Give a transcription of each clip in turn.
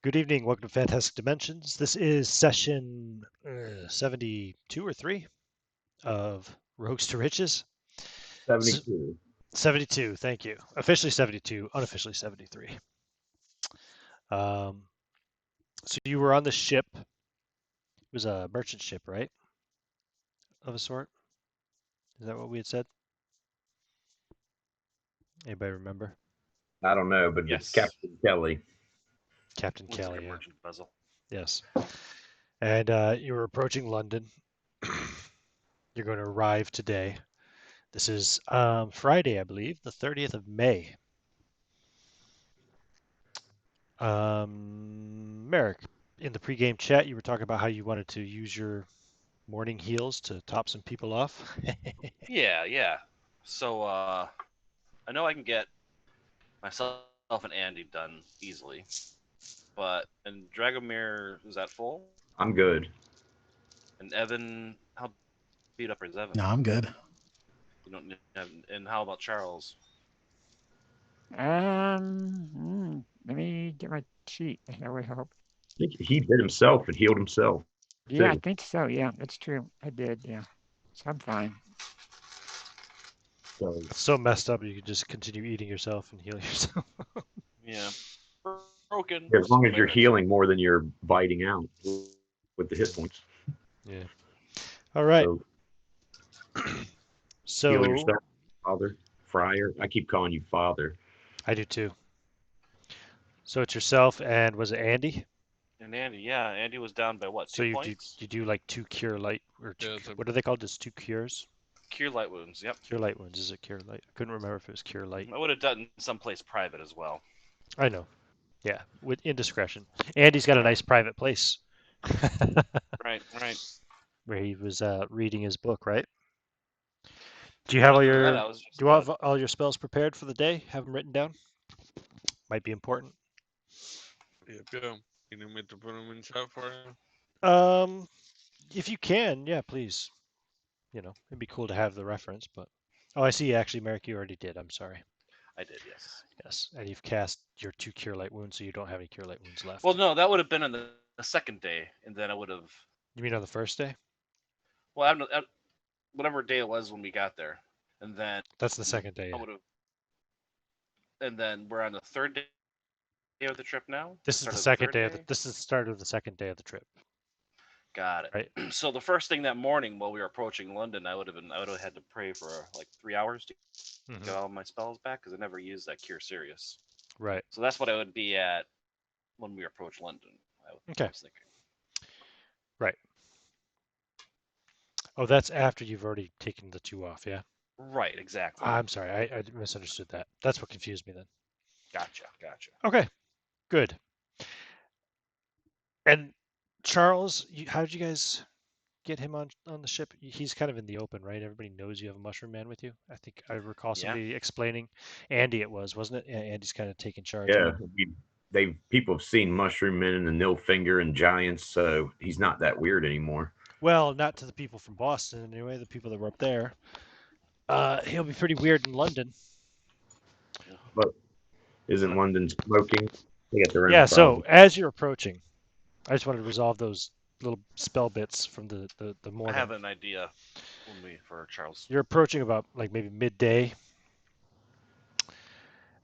Good evening. Welcome to Fantastic Dimensions. This is session 72 or 3 of Rogues to Riches. 72. 72, thank you. Officially 72, unofficially 73. So you were on the ship. It was a merchant ship, right? Of a sort. Is that what we had said? Anybody remember? I don't know, but it's Yes. Captain Kelly. Captain Looks like Kelly, a yeah. merchant vessel. Yes. And you were approaching London. You're going to arrive today. This is Friday, I believe, the 30th of May. Merrick, in the pregame chat, you were talking about how you wanted to use your morning heals to top some people off. Yeah. So I know I can get myself and Andy done easily, but and Dragomir is that full? I'm good. And Evan, how beat up is Evan? No, I'm good. You don't have, and how about Charles? Let me get my sheet. That would help. I think he did himself and healed himself Yeah, I too. think so. Yeah, that's true. I did. Yeah. So I'm fine. So It's so messed up. You can just continue eating yourself and heal yourself. Yeah, broken. as long as you're Merits. healing more than you're biting out with the hit points. Yeah. All right. So healing So yourself, Father, Friar. I keep calling you Father. I do too. So it's yourself and was it Andy? And Andy, yeah, Andy was down by what? So 2 points. you do like two cure light or two, what are they called? Just two cures? Cure light wounds. Yep. Cure light wounds. Is it cure light? I couldn't remember if it was cure light. I would have done someplace private as well. I know. Yeah, with indiscretion. Andy's got a nice private place. Right. Where he was reading his book, right? Do you have all Other than your that, I was just do you have all your spells prepared for the day? Have them written down? Might be important. Yeah. You need me to put them in chat for you? If you can, yeah, please. You know, it'd be cool to have the reference, but oh, I see. Actually, Merrick, you already did. I'm sorry. I did, yes. Yes, and you've cast your two cure light wounds, so you don't have any cure light wounds left. Well, no, that would have been on the second day, and then I would have. You mean on the first day? Well, I don't know, whatever day it was when we got there, and then That's the second day. I Yeah. would have. And then we're on the third day of the trip now. This is the Start of second third day of the. This is the start of the second day of the trip. Got it. Right. So the first thing that morning while we were approaching London, I would have had to pray for like 3 hours to get all my spells back because I never used that Cure Serious. Right. So that's what I would be at when we approach London. I was thinking. Right. Oh, that's after you've already taken the two off, yeah? Right, exactly. I'm sorry, I misunderstood that. That's what confused me then. Gotcha. Okay, good. And Charles, how did you guys get him on the ship? He's kind of in the open, right? Everybody knows you have a mushroom man with you. I think I recall somebody explaining. Andy, it was, wasn't it? Yeah, Andy's kind of taking charge. Yeah, Now. people have seen Mushroom Men and the Nilfinger and Giants, so he's not that weird anymore. Well, not to the people from Boston anyway. The people that were up there. He'll be pretty weird in London. But isn't London smoking? They got their own Yeah. problem. So as you're approaching, I just wanted to resolve those little spell bits from the morning. I have an idea for Charles. You're approaching about like maybe midday.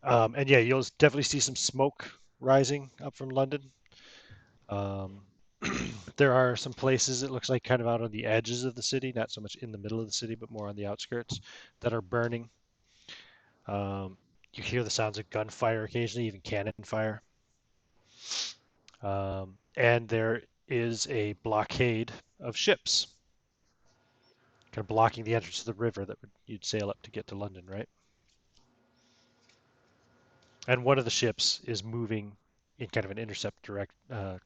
And yeah, you'll definitely see some smoke rising up from London. There are some places, it looks like, kind of out on the edges of the city, not so much in the middle of the city, but more on the outskirts, that are burning. You hear the sounds of gunfire occasionally, even cannon fire. And there is a blockade of ships, kind of blocking the entrance to the river that you'd sail up to get to London, right? And one of the ships is moving in kind of an intercept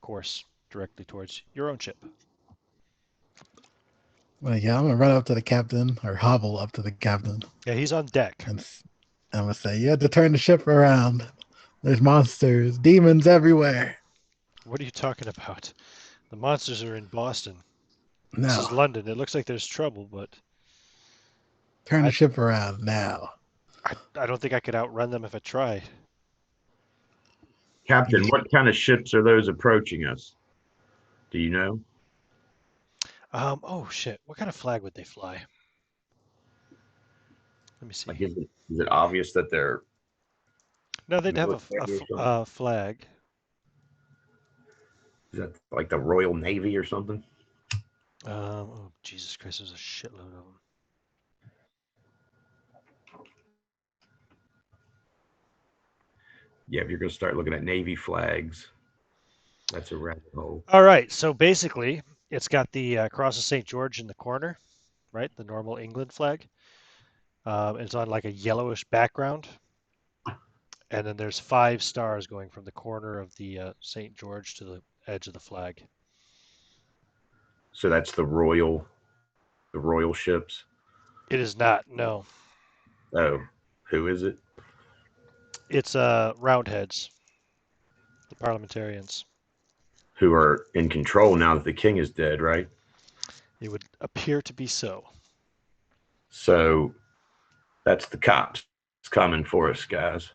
course directly towards your own ship. Well, yeah, I'm gonna run up to the captain or hobble up to the captain. Yeah, he's on deck. And I'm gonna say, you have to turn the ship around. There's monsters, demons everywhere. What are you talking about? The monsters are in Boston. No. This is London. It looks like there's trouble, but turn the ship around now. I don't think I could outrun them if I tried. Captain, what kind of ships are those approaching us? Do you know? Oh shit! What kind of flag would they fly? Let me see. Like, is it obvious that they're No, they'd have military or something? flag. Is that like the Royal Navy or something? Oh Jesus Christ! There's a shitload of them. Yeah, if you're going to start looking at Navy flags, that's a rabbit hole. All right. So basically, it's got the cross of St. George in the corner, right? The normal England flag. It's on like a yellowish background, and then there's 5 stars going from the corner of the St. George to the edge of the flag. So that's the royal ships. It is not. No, Oh, who is it? it's Roundheads, the parliamentarians. Who are in control now that the king is dead, right? It would appear to be so. So that's the cops. It's coming for us, guys.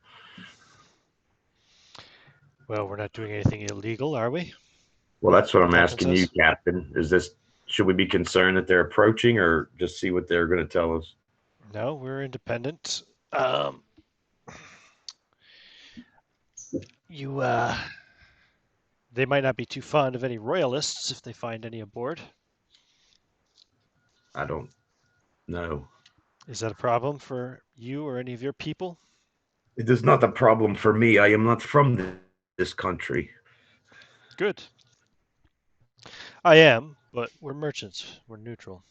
Well, we're not doing anything illegal, are we? Well, that's what I'm Captain asking you, says. Captain. Should we be concerned that they're approaching, or just see what they're going to tell us? No, we're independent. You They might not be too fond of any royalists if they find any aboard. I don't know. Is that a problem for you or any of your people? It is not a problem for me. I am not from this country. Good. I am, but we're merchants. We're neutral.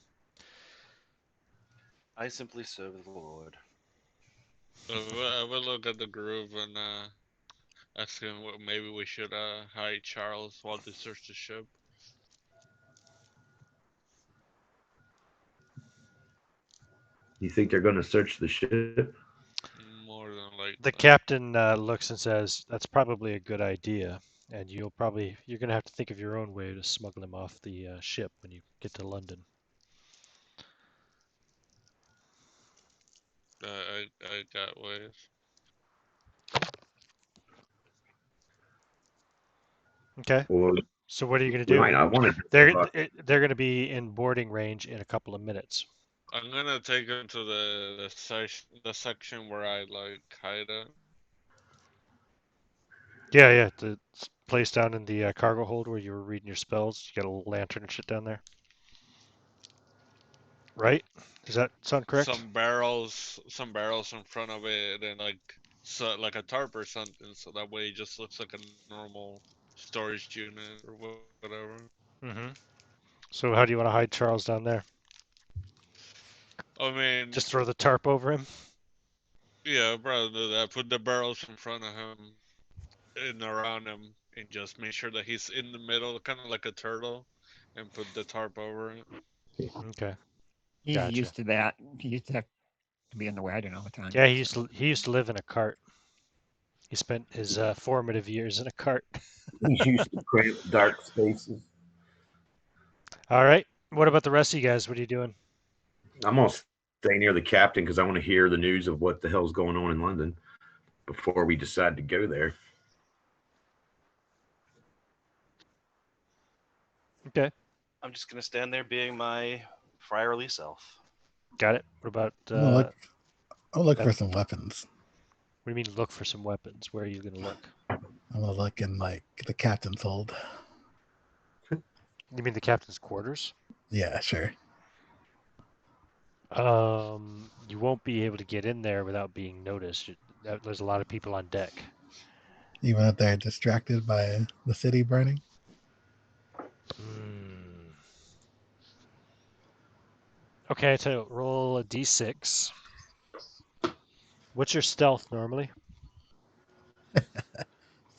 I simply serve the Lord. I will look at the group and ask him what maybe we should hide Charles while they search the ship. You think they're going to search the ship? More than likely. The captain looks and says, "That's probably a good idea, and you're going to have to think of your own way to smuggle him off the ship when you get to London." I got ways. Okay. Well, So what are you going to we do? might. I wanted. They're going to be in boarding range in a couple of minutes. I'm gonna take him to the section where I like hide it. Yeah. The place down in the cargo hold where you were reading your spells. You got a little lantern and shit down there. Right? Does that sound correct? Some barrels in front of it, and like a tarp or something, so that way it just looks like a normal storage unit or whatever. Mm-hmm. So how do you want to hide Charles down there? I mean, Just throw the tarp over him? yeah, I'd probably do that. Put the barrels in front of him and around him, and just make sure that he's in the middle, kind of like a turtle, and put the tarp over it. Okay. He's Gotcha. used to that. He used to have to be in the wagon all the time. Yeah, he used to live in a cart. He spent his formative years in a cart. He's used to cramped, dark spaces. All right. What about the rest of you guys? What are you doing? I'm gonna stay near the captain because I want to hear the news of what the hell's going on in London before we decide to go there. Okay. I'm just gonna stand there being my friarly self. Got it. What about I'll look that- for some weapons. what do you mean look for some weapons? Where are you going to look? I'm gonna look in like the captain's hold. You mean the captain's quarters? Yeah, sure. You won't be able to get in there without being noticed. There's a lot of people on deck. Even if they're distracted by the city burning. Okay, I tell you what, roll a d6. What's your stealth normally?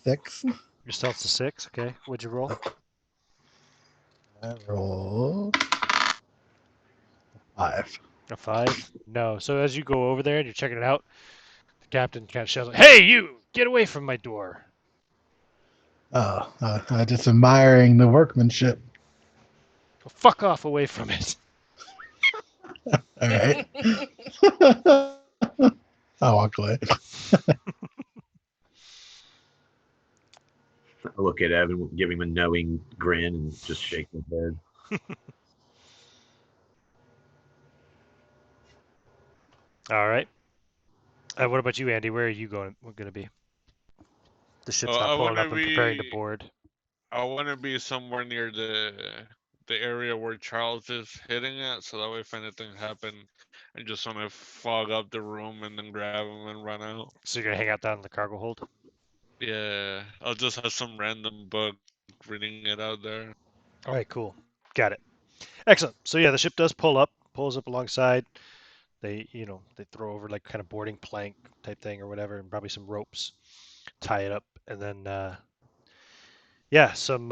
6. Your stealth's a 6. Okay. What'd you roll? I roll 5. A 5? No. So as you go over there and you're checking it out, the captain kind of shouts, "Hey, you! Get away from my door!" Oh, just admiring the workmanship. Go fuck off away from it. All right. I'll walk away. I look at Evan, give him a knowing grin, and just shake my head. All right. What about you, Andy? Where are you going? We're going to be. The ship's not I pulling want to up and preparing to be. board. I want to be somewhere near the area where Charles is hitting at, so that way if anything happened, I just want to fog up the room and then grab him and run out. So you're going to hang out down in the cargo hold? Yeah, I'll just have some random book reading it out there. All right, cool. Got it. Excellent. So yeah, the ship does pulls up alongside. They throw over like kind of boarding plank type thing or whatever, and probably some ropes, tie it up, and then yeah, some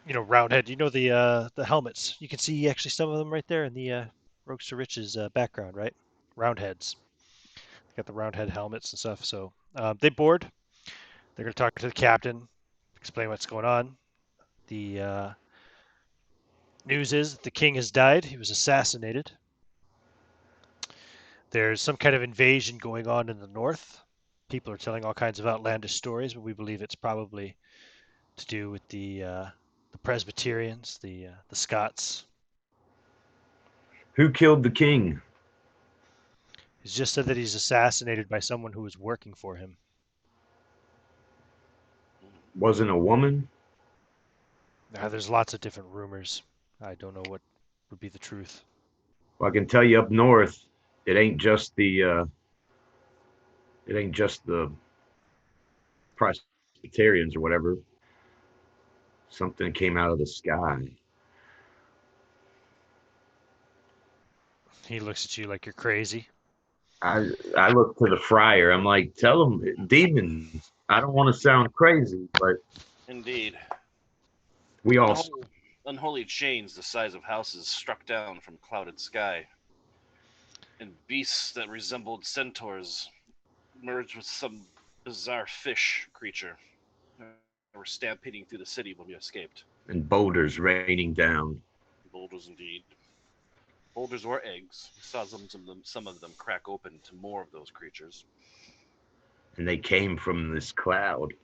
roundhead. The helmets. You can see actually some of them right there in the Rogues to Riches background, right? Roundheads. They got the roundhead helmets and stuff. So they board. They're going to talk to the captain, explain what's going on. The news is that the king has died. He was assassinated. There's some kind of invasion going on in the north. People are telling all kinds of outlandish stories, but we believe it's probably to do with the Presbyterians, the Scots. Who killed the king? He's just said that he's assassinated by someone who was working for him. Wasn't a woman? Now, there's lots of different rumors. I don't know what would be the truth. Well, I can tell you up north, it ain't just the Presbyterians or whatever. Something came out of the sky. He looks at you like you're crazy. I look to the friar. I'm like, tell him demons. I don't want to sound crazy, but Indeed. we all Unholy chains the size of houses struck down from clouded sky, and beasts that resembled centaurs merged with some bizarre fish creature were stampeding through the city when we escaped. and boulders raining down. Boulders indeed. Boulders or eggs. We saw some of them crack open to more of those creatures. And they came from this cloud.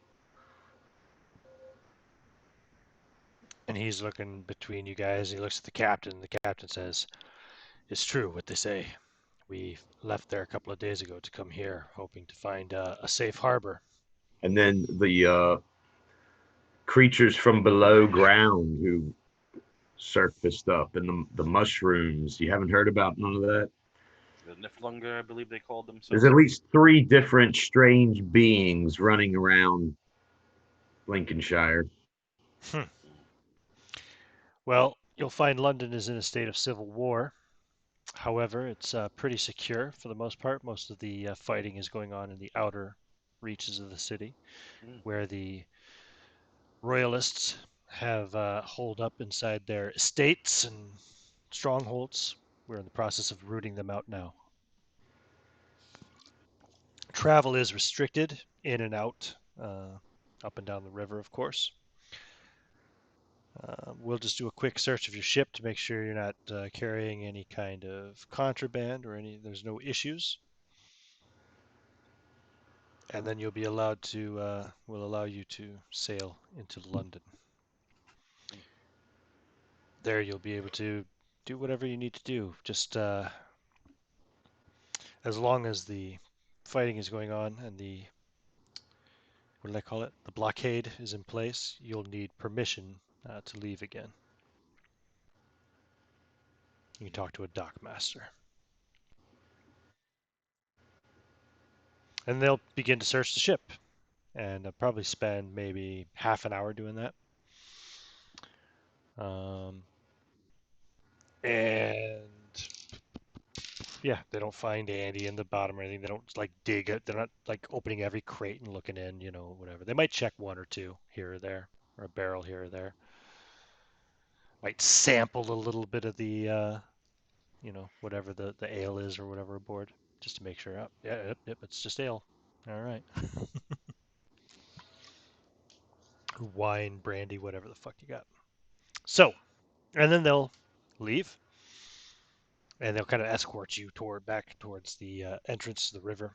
And he's looking between you guys. He looks at the captain. The captain says, "It's true what they say. We left there a couple of days ago to come here, hoping to find a safe harbor." And then the creatures from below ground who surfaced up, and the mushrooms. You haven't heard about none of that? The Niflunga, I believe they called themselves. There's at least 3 different strange beings running around Lincolnshire. Well, you'll find London is in a state of civil war. However, it's pretty secure for the most part. Most of the fighting is going on in the outer reaches of the city, where the royalists have holed up inside their estates and strongholds. We're in the process of rooting them out now. Travel is restricted in and out, up and down the river, of course. We'll just do a quick search of your ship to make sure you're not carrying any kind of contraband or there's no issues. And then you'll be allowed to, we'll allow you to sail into London. There you'll be able to do whatever you need to do. Just as long as the fighting is going on and what do I call it? The blockade is in place, you'll need permission to leave again. You can talk to a dockmaster. And they'll begin to search the ship. And they'll probably spend maybe half an hour doing that. And yeah, they don't find Andy in the bottom or anything. They don't like dig it. They're not like opening every crate and looking in, whatever. They might check one or two here or there, or a barrel here or there. Might sample a little bit of the, whatever the ale is or whatever aboard, just to make sure. Oh, yeah, yep, it's just ale. All right. Wine, brandy, whatever the fuck you got. So, and then they'll leave, and they'll kind of escort you back towards the entrance to the river.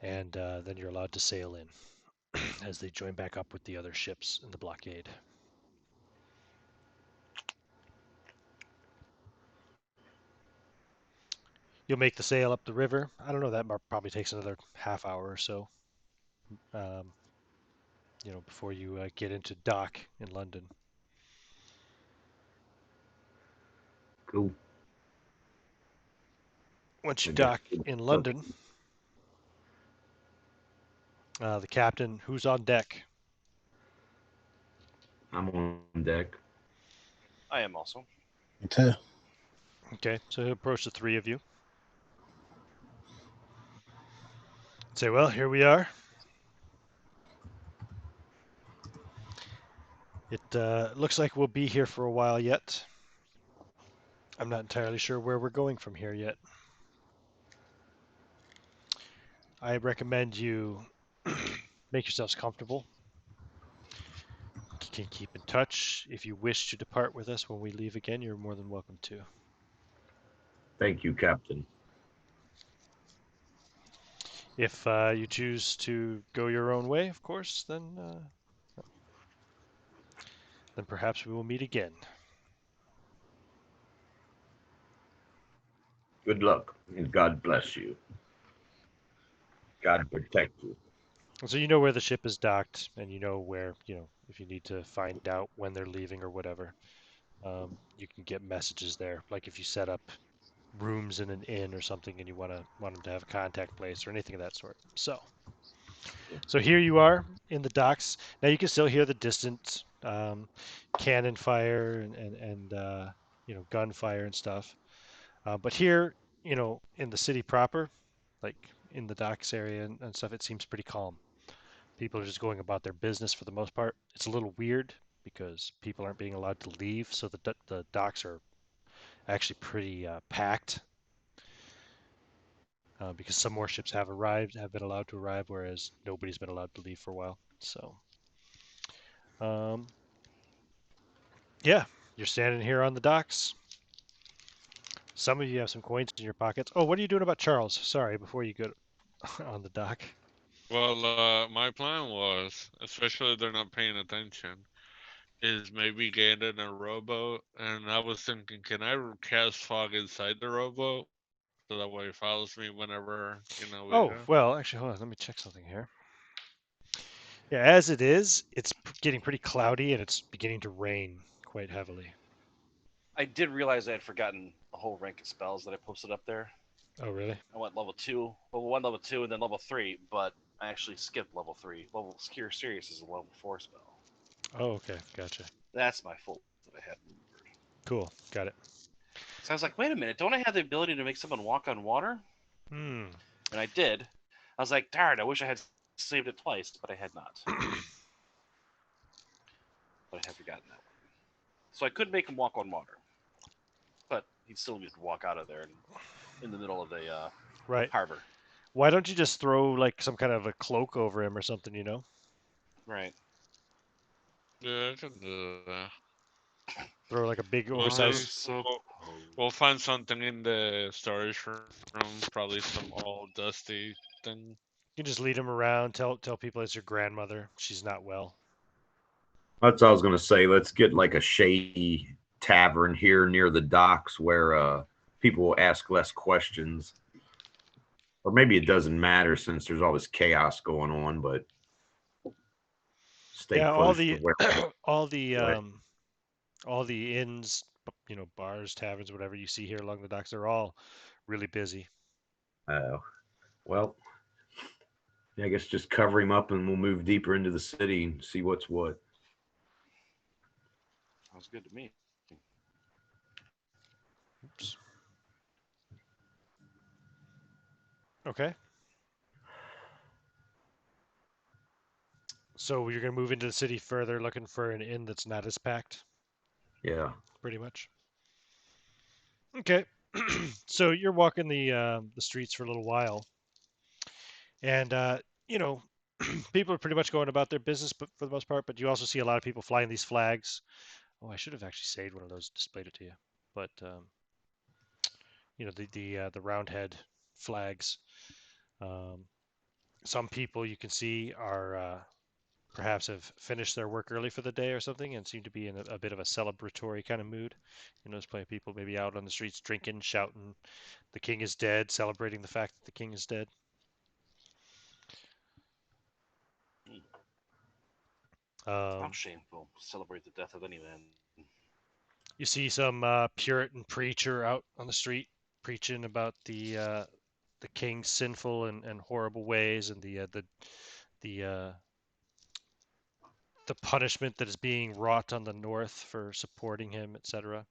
and then you're allowed to sail in as they join back up with the other ships in the blockade. You'll make the sail up the river. I don't know, that probably takes another half hour or so, before you get into dock in London. Cool. Once you I guess dock in London, the captain, who's on deck? I'm on deck. I am also. Me too. Okay, so he'll approach the three of you. Say, well, here we are. It looks like we'll be here for a while yet. I'm not entirely sure where we're going from here yet. I recommend you make yourselves comfortable. You can keep in touch. If you wish to depart with us when we leave again, you're more than welcome to. Thank you, Captain. If you choose to go your own way, of course, then perhaps we will meet again. Good luck, and God bless you. God protect you. So you know where the ship is docked, and you know where, if you need to find out when they're leaving or whatever, you can get messages there. Like if you set up rooms in an inn or something, and you want them to have a contact place or anything of that sort. So here you are in the docks. Now you can still hear the distant cannon fire and gunfire and stuff. But here, in the city proper, like in the docks area and stuff, it seems pretty calm. People are just going about their business for the most part. It's a little weird because people aren't being allowed to leave, so the docks are actually pretty packed. Because some more ships have been allowed to arrive, whereas nobody's been allowed to leave for a while. So, yeah, you're standing here on the docks. Some of you have some coins in your pockets. Oh, what are you doing about Charles? Sorry, before you go on the dock. Well, my plan was, especially if they're not paying attention, is maybe get in a rowboat. And I was thinking, can I cast fog inside the rowboat so that way it follows me whenever we Oh, go? well, actually, hold on. Let me check something here. Yeah, as it is, it's getting pretty cloudy and it's beginning to rain quite heavily. I did realize I had forgotten a whole rank of spells that I posted up there. Oh, really? I went level 1, level 2, and then level 3, but I actually skipped level 3. Level Cure Serious is a level 4 spell. Oh, okay. Gotcha. That's my fault that I had remembered. Cool. Got it. So I was like, wait a minute, don't I have the ability to make someone walk on water? Hmm. And I did. I was like, darn, I wish I had saved it twice, but I had not. But I had forgotten that one. So I could make him walk on water. But he'd still need to walk out of there in the middle of the Right. harbor. Why don't you just throw like some kind of a cloak over him or something? Right. Yeah, I can do that. Throw like a big We'll oversized. just we'll find something in the storage room, probably some old dusty thing. You can just lead him around. Tell people it's your grandmother. She's not well. That's what I was gonna say. Let's get like a shady tavern here near the docks where people will ask less questions. Or maybe it doesn't matter since there's all this chaos going on, but stay Yeah, close to where. all the Go ahead. all the inns, bars, taverns, whatever you see here along the docks, they're all really busy. Well, yeah, I guess just cover him up and we'll move deeper into the city and see what's what. Sounds good to me. Oops. Okay. So you're gonna move into the city further, looking for an inn that's not as packed, Yeah. pretty much. Okay. So you're walking the streets for a little while, and you know, people are pretty much going about their business, but for the most part. But you also see a lot of people flying these flags. Oh, I should have actually saved one of those, displayed it to you. But the round head flags. Um, Some people you can see are perhaps have finished their work early for the day or something and seem to be in a bit of a celebratory kind of mood. There's plenty of people maybe out on the streets drinking, shouting, "The king is dead," celebrating the fact that the king is dead. How Um, shameful. Celebrate the death of any man. you see some Puritan preacher out on the street preaching about the king's sinful and horrible ways and the the punishment that is being wrought on the North for supporting him, etc.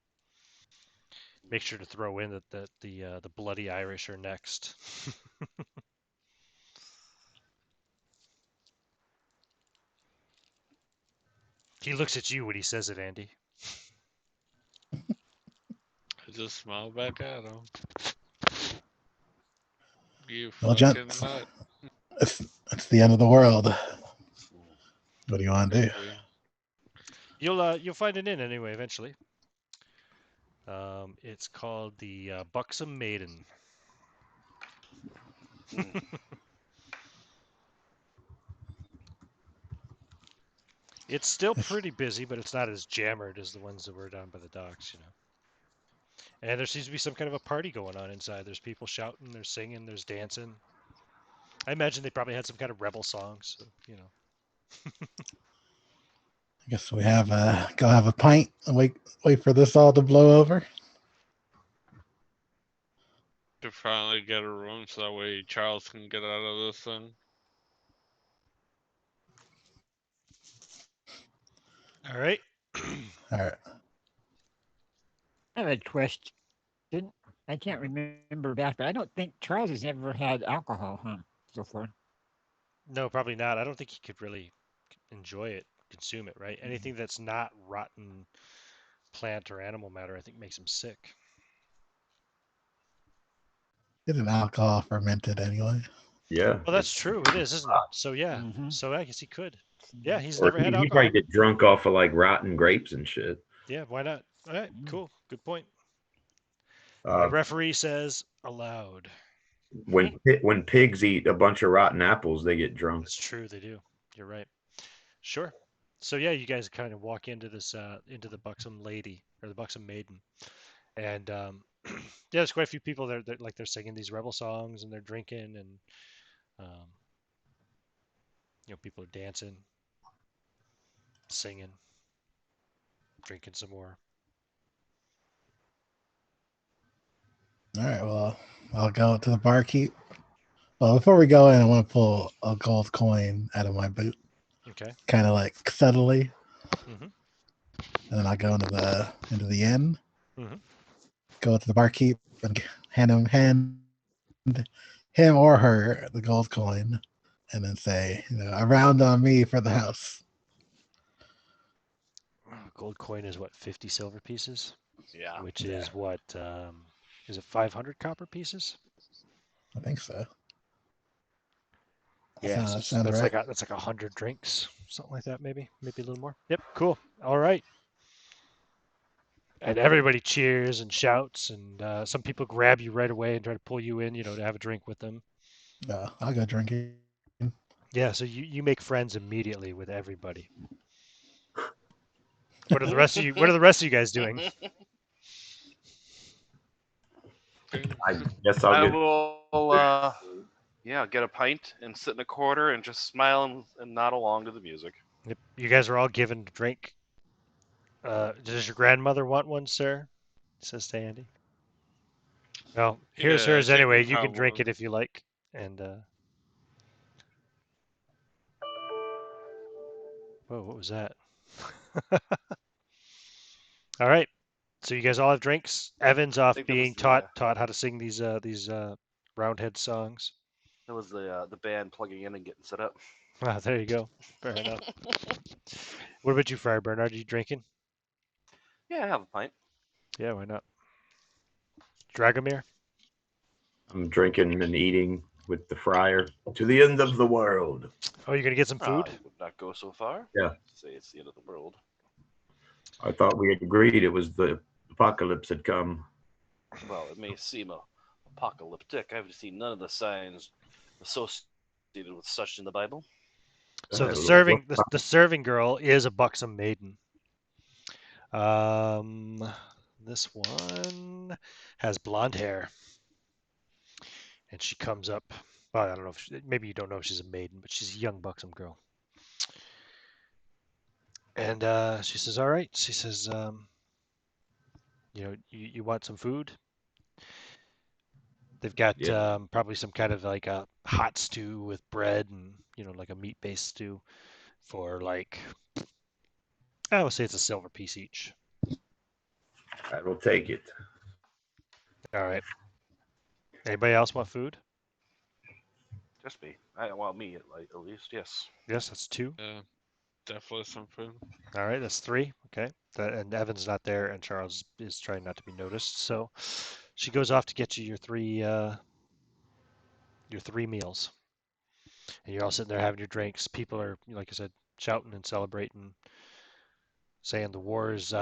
Make sure to throw in that the bloody Irish are next. He looks at you when he says it, Andy. I just smile back at him. You Well, fucking gents, nut. it's the end of the world. What do you want to do? Could be. You'll find an inn anyway eventually. It's called the Buxom Maiden. It's still pretty busy, but it's not as jammered as the ones that were down by the docks. And there seems to be some kind of a party going on inside. There's people shouting, there's singing, there's dancing. I imagine they probably had some kind of rebel songs. I guess we have go have a pint and wait for this all to blow over. To finally get a room so that way Charles can get out of this thing. All right. All right. I have a question. I can't remember back, but I don't think Charles has ever had alcohol, huh? So far. No, probably not. I don't think he could really enjoy it, consume it, right? Anything that's not rotten plant or animal matter, I think makes him sick. Isn't alcohol fermented anyway? Yeah. Well, that's true. It is, isn't it? So yeah. Mhm. So I guess he could. Yeah, he's Or never had he alcohol. might get drunk off of like rotten grapes and shit. Yeah, why not? All right, cool. Good point. My Uh, referee says allowed. when pigs eat a bunch of rotten apples, they get drunk. It's true, they do. You're right. Sure. So yeah, you guys kind of walk into this into the Buxom Lady or the Buxom Maiden, and yeah, there's quite a few people there that like they're singing these rebel songs and they're drinking and um, people are dancing, singing, drinking some more. All right. Well, I'll go to the barkeep. Well, before we go in, I want to pull a gold coin out of my boot, Okay. kind of like subtly, Mm-hmm. and then I go into the inn, Mm-hmm. go to the barkeep, and hand him or her the gold coin, and then say, a round on me for the house. Gold coin is what, 50 silver pieces, Yeah. which Yeah. is what is it 500 copper pieces? I think so. Yeah, That so sounds that's right. like 100 drinks, something like that, maybe a little more. Yep, cool. All right. And everybody cheers and shouts, and some people grab you right away and try to pull you in, to have a drink with them. I'll go drinking. Yeah, so you make friends immediately with everybody. What are the rest of you? What are the rest of you guys doing? I guess I'll I get. will, get a pint and sit in a corner and just smile and nod along to the music. Yep, you guys are all given a drink. Does your grandmother want one, sir? Says to Andy. Well, here's Yeah, I hers think anyway. we You can have drink one. it if you like. And whoa, what was that? All right. So you guys all have drinks. Evan's I off think that was being taught how to sing these roundhead songs. the band plugging in and getting set up. Ah, there you go. Fair enough. What about you, Friar Bernard? Are you drinking? Yeah, I have a pint. Yeah, why not? Dragomir? I'm drinking and eating with the friar to the end of the world. Oh, you're gonna get some food? I would not go so far. Yeah. Say it's the end of the world. I thought we had agreed it was the apocalypse had come. Well, it may seem apocalyptic. I've seen none of the signs associated associated with such in the Bible. So All right, the serving girl is a buxom maiden. This one has blonde hair, and she comes up. Well, I don't know if maybe you don't know if she's a maiden, but she's a young buxom girl. And she says, "All right." She says, you want some food? They've got yeah. probably some kind of like a hot stew with bread and like a meat-based stew for like I would say it's a silver piece each. I will take it. All right. Anybody else want food? Just me. Me at least. Yes. Yes, that's two. Yeah, definitely some food. All right, that's three. Okay. And Evan's not there, and Charles is trying not to be noticed. So she goes off to get you your three meals, and you're all sitting there having your drinks. People are, like I said, shouting and celebrating, saying the war is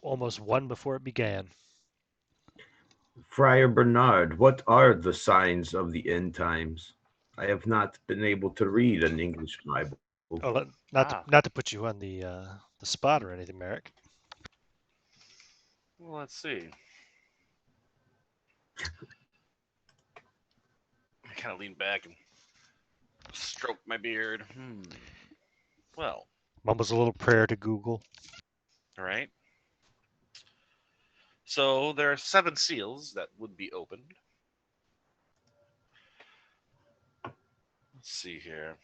almost won before it began. Friar Bernard, what are the signs of the end times? I have not been able to read an English Bible. Oh, Ah. not to put you on the spot or anything, Merrick. Well, let's see. I kind of lean back and stroke my beard. Well, Mumbles a little prayer to Google. all right. So there are 7 seals that would be opened. Let's see here.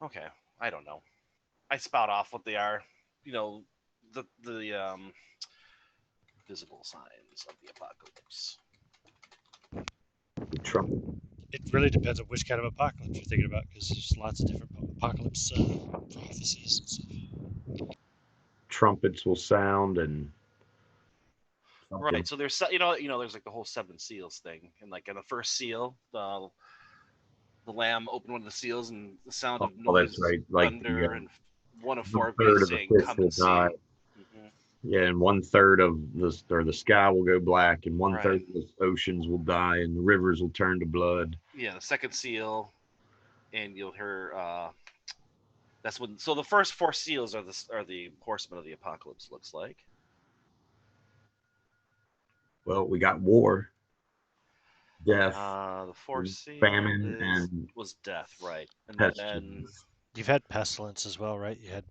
Okay, I don't know. I spout off what they are. You know, the visible signs of the apocalypse. The trumpet, It really depends on which kind of apocalypse you're thinking about, because there's lots of different apocalypse prophecies and stuff. trumpets will sound and something. Right. So there's there's like the whole 7 seals thing, and like in the first seal, the lamb opened one of the seals, and the sound of Oh, noise, that's right. Like thunder, and one of 4 third beasts of the saying, fish "Come will and see." die. Mhm. Yeah, and 1/3 of the sky will go black, and 1/3 Right. of the oceans will die, and the rivers will turn to blood. Yeah, the second seal, and you'll hear. That's when. So the first 4 seals are the horsemen of the apocalypse. Looks like. Well, we got war, death, The fourth seal famine, and was death, right? And then pestilence. You've had pestilence as well, right? You had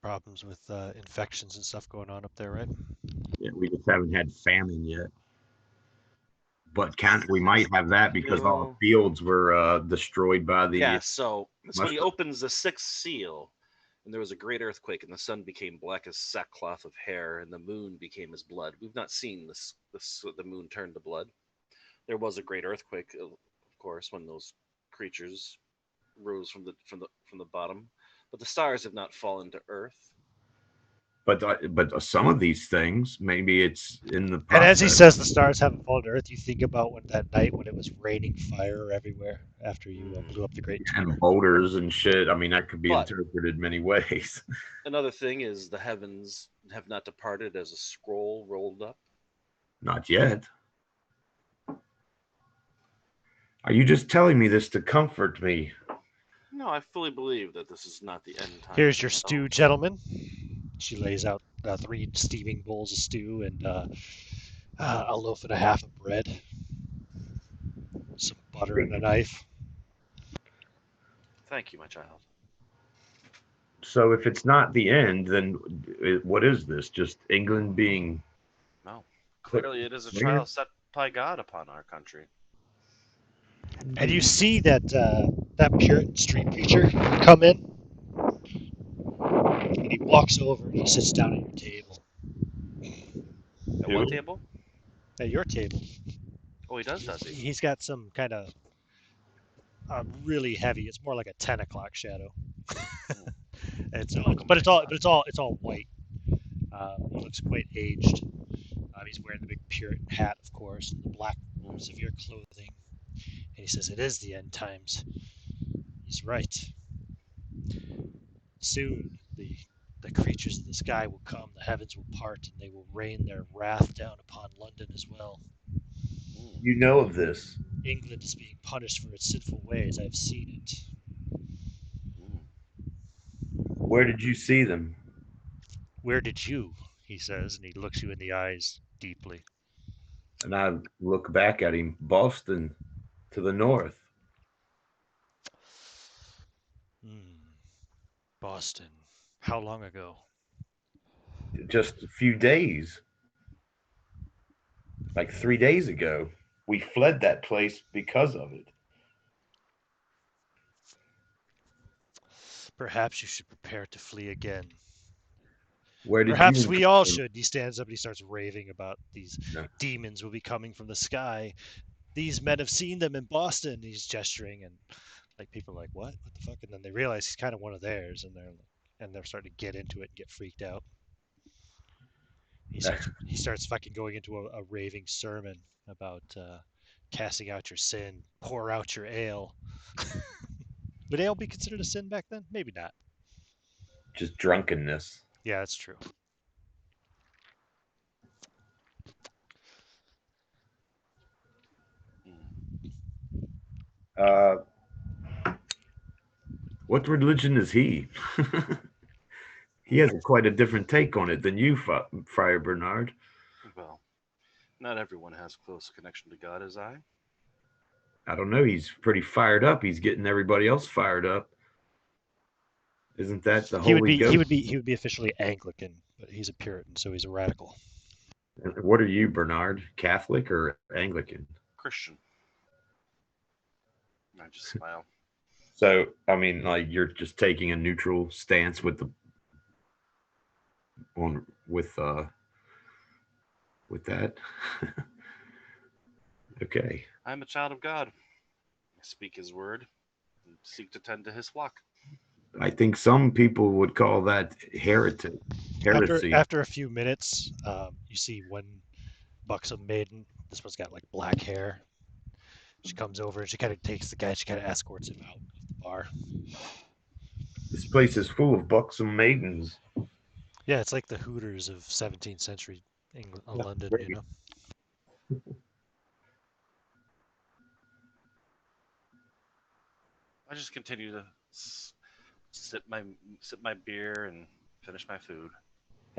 problems with infections and stuff going on up there, right? Yeah, we just haven't had famine yet. But we might have that because all the still, fields were destroyed by the yeah. So it's when he mushroom. opens the 6th seal, and there was a great earthquake, and the sun became black as sackcloth of hair, and the moon became as blood. We've not seen this the moon turn to blood. There was a great earthquake, of course, when those creatures rose from the bottom, but the stars have not fallen to earth. But some of these things, maybe it's in the And as he process. says, the stars haven't fallen to Earth. You think about that night when it was raining fire everywhere after you blew up the Great And Tumor. boulders and shit. I mean, that could be But interpreted many ways. another thing is the heavens have not departed as a scroll rolled up. Not yet. Are you just telling me this to comfort me? No, I fully believe that this is not the end time. Here's your stew, gentlemen. She lays out 3 steaming bowls of stew and a loaf and a half of bread, some butter and a knife. Thank you, my child. So if it's not the end, then what is this? Just England being No, clearly it is a Swinger? trial set by God upon our country. And you see that Puritan street preacher come in, and he walks over and he sits down at your table. At Who? what table? At your table. Oh, he does he? He's got some kind of really heavy. It's more like a 10 o'clock shadow. It's all white. He looks quite aged. He's wearing the big Puritan hat, of course, and the black severe clothing. And he says, "It is the end times." He's right. Soon the creatures of the sky will come, the heavens will part, and they will rain their wrath down upon London as well. You know of this. England is being punished for its sinful ways. I've seen it. Mm. Where did you see them? Where did you? He says, and he looks you in the eyes deeply. And I look back at him. Boston, to the north. Boston. How long ago? Just a few days. Like 3 days ago. We fled that place because of it. Perhaps you should prepare to flee again. Where did Perhaps you we all should. He stands up and he starts raving about these No. demons will be coming from the sky. These men have seen them in Boston. He's gesturing, and like people are like, what? What the fuck? And then they realize he's kind of one of theirs, and they're starting to get into it and get freaked out. He starts fucking going into a raving sermon about casting out your sin, pour out your ale. Would ale be considered a sin back then? Maybe not. Just drunkenness? Yeah, that's true. Uh, what religion is he? He has quite a different take on it than you, Friar Bernard. Well, not everyone has close connection to God as I. I don't know. He's pretty fired up. He's getting everybody else fired up. Isn't that the Holy Ghost? He would be officially Anglican, but he's a Puritan, so he's a radical. What are you, Bernard? Catholic or Anglican? Christian. I just smile. So, I mean, like you're just taking a neutral stance with that. Okay. I'm a child of God. I speak his word and seek to tend to his flock. I think some people would call that heresy. After a few minutes, you see one buxom maiden. This one's got like black hair. She comes over and she kind of takes the guy. She kind of escorts him out of the bar. This place is full of buxom maidens. Yeah, it's like the Hooters of 17th century England, London. Great. You know. I just continue to sip my beer and finish my food.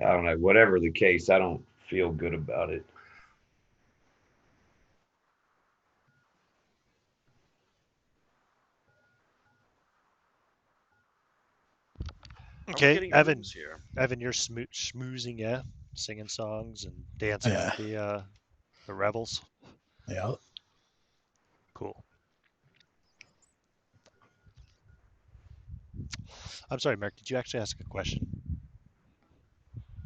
I don't know. Whatever the case, I don't feel good about it. Okay, Getting Evan. rooms here. Evan, you're schmoozing, yeah, singing songs and dancing Yeah. with the rebels. Yeah. Cool. I'm sorry, Mark. Did you actually ask a question?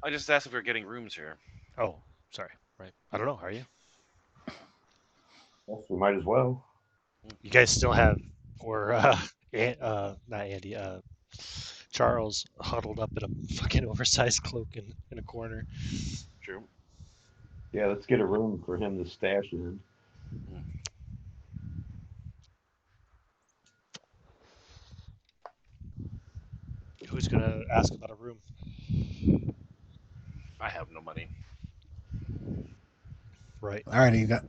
I just asked if we're getting rooms here. Oh, sorry. Right. I don't know. Are you? Yes, we might as well. You guys still have poor not Andy, Charles huddled up in a fucking oversized cloak in a corner. True. Yeah, let's get a room for him to stash in. Who's gonna ask about a room? I have no money. Right. I already got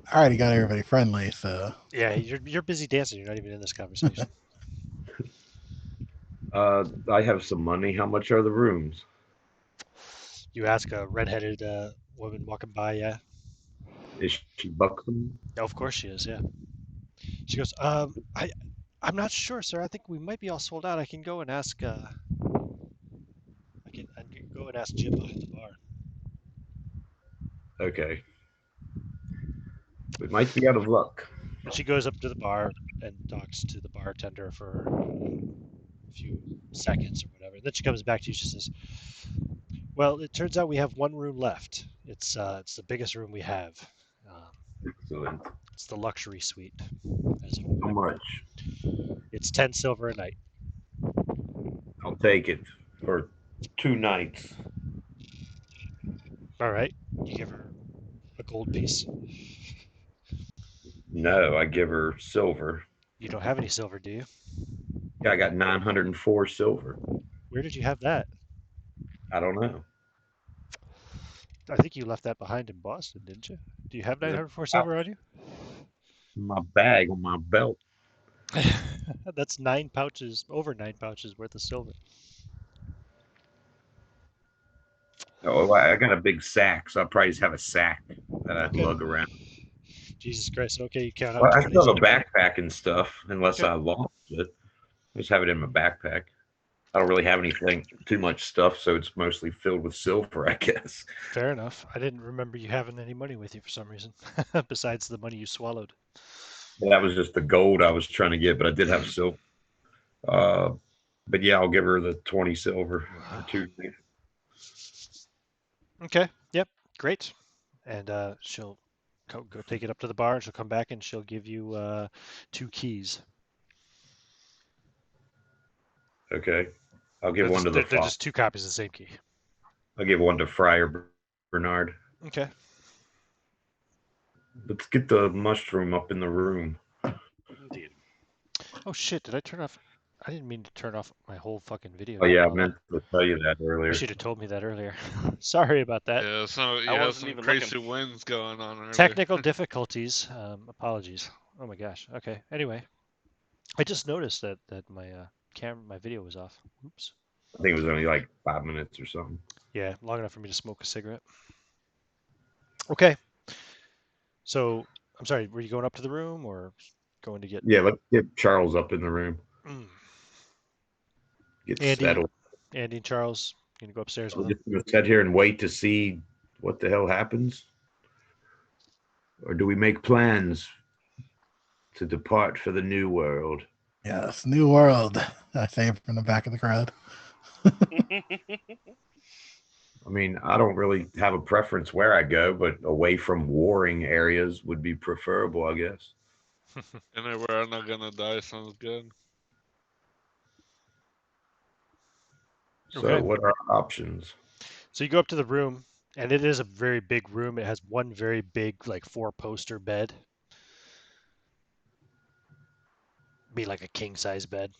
everybody friendly, so Yeah, you're busy dancing. You're not even in this conversation. I have some money. How much are the rooms? You ask a redheaded woman walking by. Yeah. Is she buxom? Oh, of course she is. Yeah. She goes. I'm not sure, sir. I think we might be all sold out. I can go and ask. I can go and ask Jim behind the bar. Okay. We might be out of luck. And she goes up to the bar and talks to the bartender for a few seconds or whatever. Then she comes back to you. She says, "Well, it turns out we have one room left. It's the biggest room we have. Excellent. It's the luxury suite. How much? It's 10 silver a night. I'll take it for 2 nights. All right. You give her a gold piece. No, I give her silver. You don't have any silver, do you? Yeah, I got 904 silver. Where did you have that? I don't know. I think you left that behind in Boston, didn't you? Do you have 904 silver on you? My bag on my belt. That's 9 pouches, over 9 pouches worth of silver. Oh, I got a big sack, so I'll probably just have a sack that I'd Okay. lug around. Jesus Christ. Okay, you count up Well, to I 20. still have a backpack and stuff, unless Okay. I lost it. I just have it in my backpack. I don't really have anything, too much stuff, so it's mostly filled with silver, I guess. Fair enough. I didn't remember you having any money with you for some reason, besides the money you swallowed. That was just the gold I was trying to get, but I did have silver. Uh, but yeah, I'll give her the 20 silver for 2 days. Okay. Yep. Great. And she'll go take it up to the bar, and she'll come back and she'll give you 2 keys. Okay. I'll give one to the They're father. just 2 copies of the same key. I'll give one to Friar Bernard. Okay. Let's get the mushroom up in the room. Indeed. Oh shit! Did I turn off? I didn't mean to turn off my whole fucking video. Oh yeah, I All that. meant to tell you that You earlier. should have told me that earlier. Sorry about that. Yeah, so you I had wasn't some even crazy looking. winds going on earlier. Technical difficulties. Apologies. Oh my gosh. Okay. Anyway, I just noticed that my my video was off. Oops. I think it was only like 5 minutes or something. Yeah, long enough for me to smoke a cigarette. Okay. So I'm sorry. Were you going up to the room or going to get? Yeah, let's get Charles up in the room. Mm. Get Andy, settled. Andy and Charles, you gonna go upstairs We're with him? just gonna sit here and wait to see what the hell happens, or do we make plans to depart for the new world? Yes, new world. I say from the back of the crowd. I mean, I don't really have a preference where I go, but away from warring areas would be preferable, I guess. Anywhere I'm not gonna die sounds good. So, Okay. what are our options? So you go up to the room, and it is a very big room. It has one very big, like 4-poster bed. Be like a king size bed.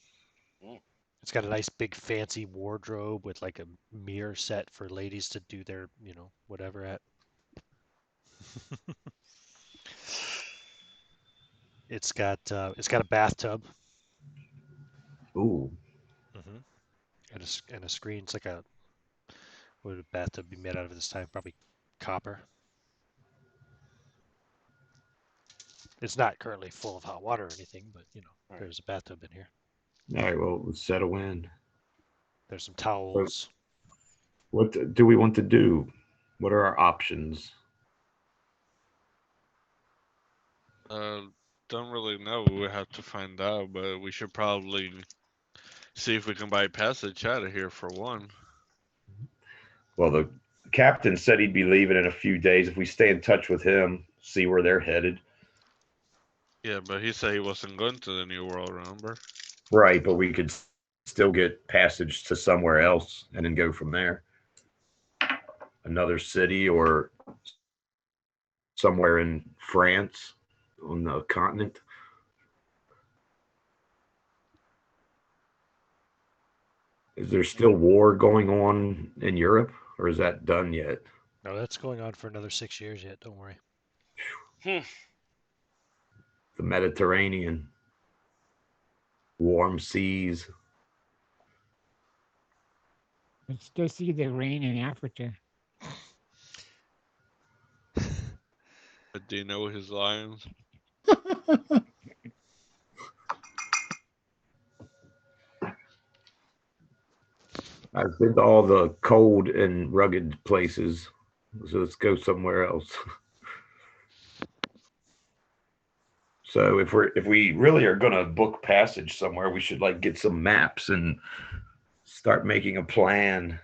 Mm. It's got a nice big fancy wardrobe with like a mirror set for ladies to do their, whatever at. It's got a bathtub. Ooh, Mm-hmm. And a screen. It's like what would a bathtub be made out of this time? Probably copper. It's not currently full of hot water or anything, but Right. there's a bathtub in here. all right. Well, let's settle in. There's some So, towels. what do we want to do? What are our options? Uh, don't really know. We have to find out, but we should probably see if we can buy passage out of here for one. Well, the captain said he'd be leaving in a few days. If we stay in touch with him, see where they're headed. Yeah, but he said he wasn't going to the New World, remember? Right, but we could still get passage to somewhere else and then go from there. Another city or somewhere in France on the continent. Is there still war going on in Europe, or is that done yet? No, that's going on for another 6 years yet. Don't worry. The Mediterranean, warm seas. Let's go see the rain in Africa. But do you know his lions? I've been to all the cold and rugged places, so let's go somewhere else. So if we really are gonna book passage somewhere, we should like get some maps and start making a plan.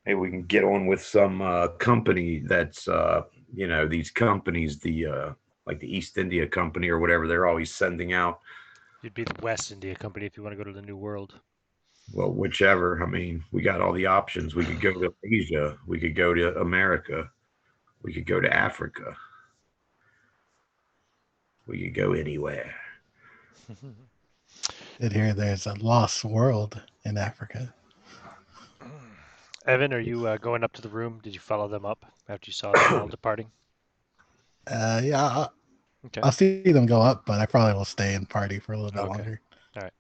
Maybe we can get on with some company that's these companies, the like the East India Company or whatever, they're always sending out. You'd be the West India Company if you want to go to the New World. Well, whichever. I mean, we got all the options. We could go to Asia. We could go to America. We could go to Africa. We could go anywhere. Did hear there's a lost world in Africa. Evan, are you going up to the room? Did you follow them up after you saw them all departing? Yeah, Okay. I'll see them go up, but I probably will stay and party for a little bit Okay. longer. All right.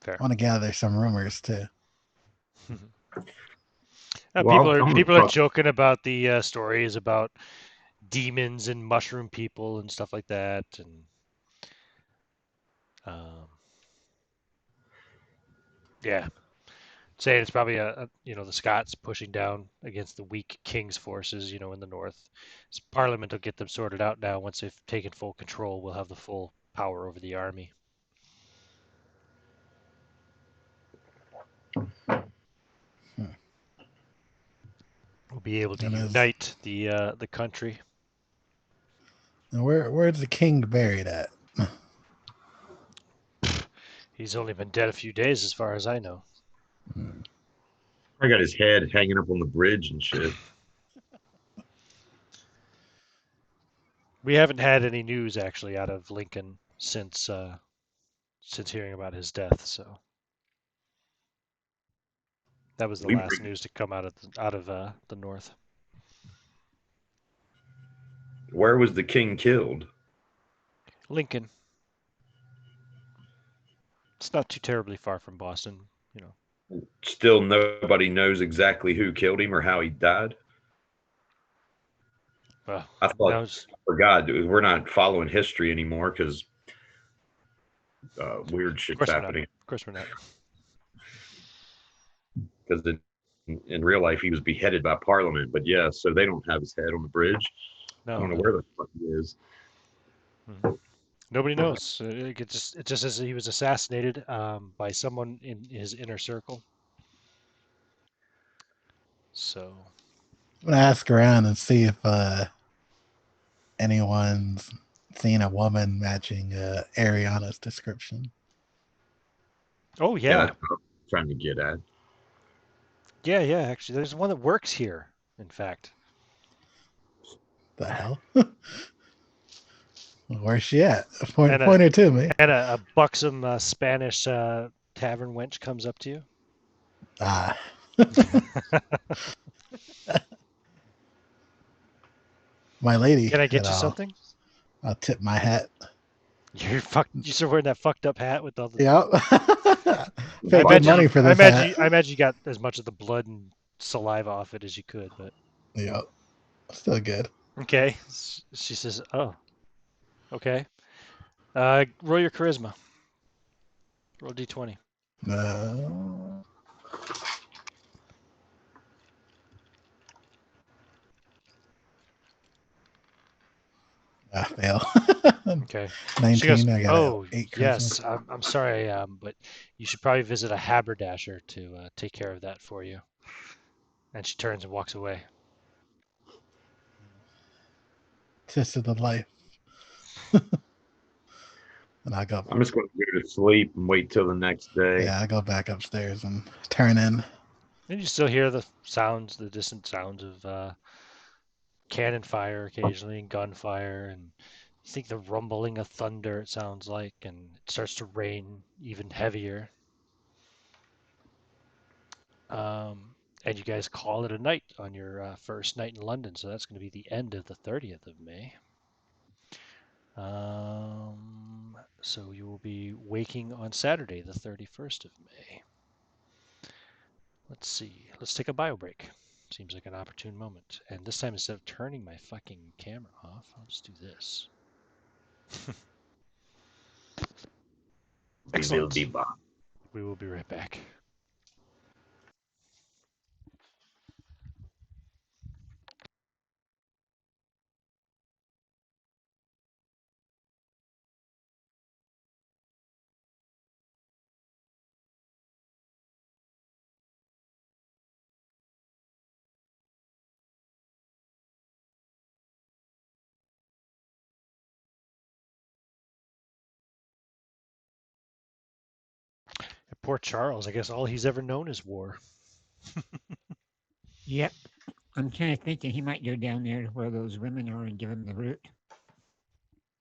Fair. I want to gather some rumors too. Well, I'm gonna People are talk. joking about the stories about demons and mushroom people and stuff like that, and um, yeah, saying it's probably the Scots pushing down against the weak king's forces, in the north. So Parliament will get them sorted out now. Once they've taken full control, we'll have the full power over the army. We'll be able to And unite the country. and where's the king buried at? He's only been dead a few days, as far as I know. I got his head hanging up on the bridge and shit. We haven't had any news actually out of Lincoln since hearing about his death. So that was the We last news to come out of the north. Where was the king killed? Lincoln. It's not too terribly far from Boston. Still, nobody knows exactly who killed him or how he died. Well, I thought, no, for God, we're not following history anymore because weird of shit's course we're not. happening. Of course we're not. Because in real life, he was beheaded by Parliament. But yeah, so they don't have his head on the bridge. I No, don't know no. where the fuck he is. Nobody knows. It just says that he was assassinated by someone in his inner circle. So I'm gonna ask around and see if anyone's seen a woman matching Ariana's description. oh Yeah, yeah. that's what I'm trying to get at. Yeah, actually there's one that works here, in fact. The hell? Where's she at? Point And a her to me. and a buxom Spanish tavern wench comes up to you. Ah. My lady. Can I get And you something? I'll tip my hat. You're still wearing that fucked up hat with all the. Yep. I Paid good money for this hat. I imagine you got as much of the blood and saliva off it as you could, but. Yep. Still good. Okay. She says, "Oh, okay. Roll your charisma. Roll d20." No. I fail. Okay. 19. She goes, I got "Oh, 8 yes. charisma. I'm sorry, but you should probably visit a haberdasher to take care of that for you." And she turns and walks away. Tis of the life. And I go. I'm just going to go to sleep and wait till the next day. Yeah, I go back upstairs and turn in. And you still hear the distant sounds of cannon fire occasionally and gunfire, and you think the rumbling of thunder it sounds like, and it starts to rain even heavier. And you guys call it a night on your first night in London, so that's going to be the end of the 30th of May. So you will be waking on Saturday, the 31st of May. Let's see. Let's take a bio break. Seems like an opportune moment. And this time, instead of turning my fucking camera off, I'll just do this. Excellent. We will be right back. Poor Charles. I guess all he's ever known is war. Yep. I'm kind of thinking he might go down there where those women are and give him the root.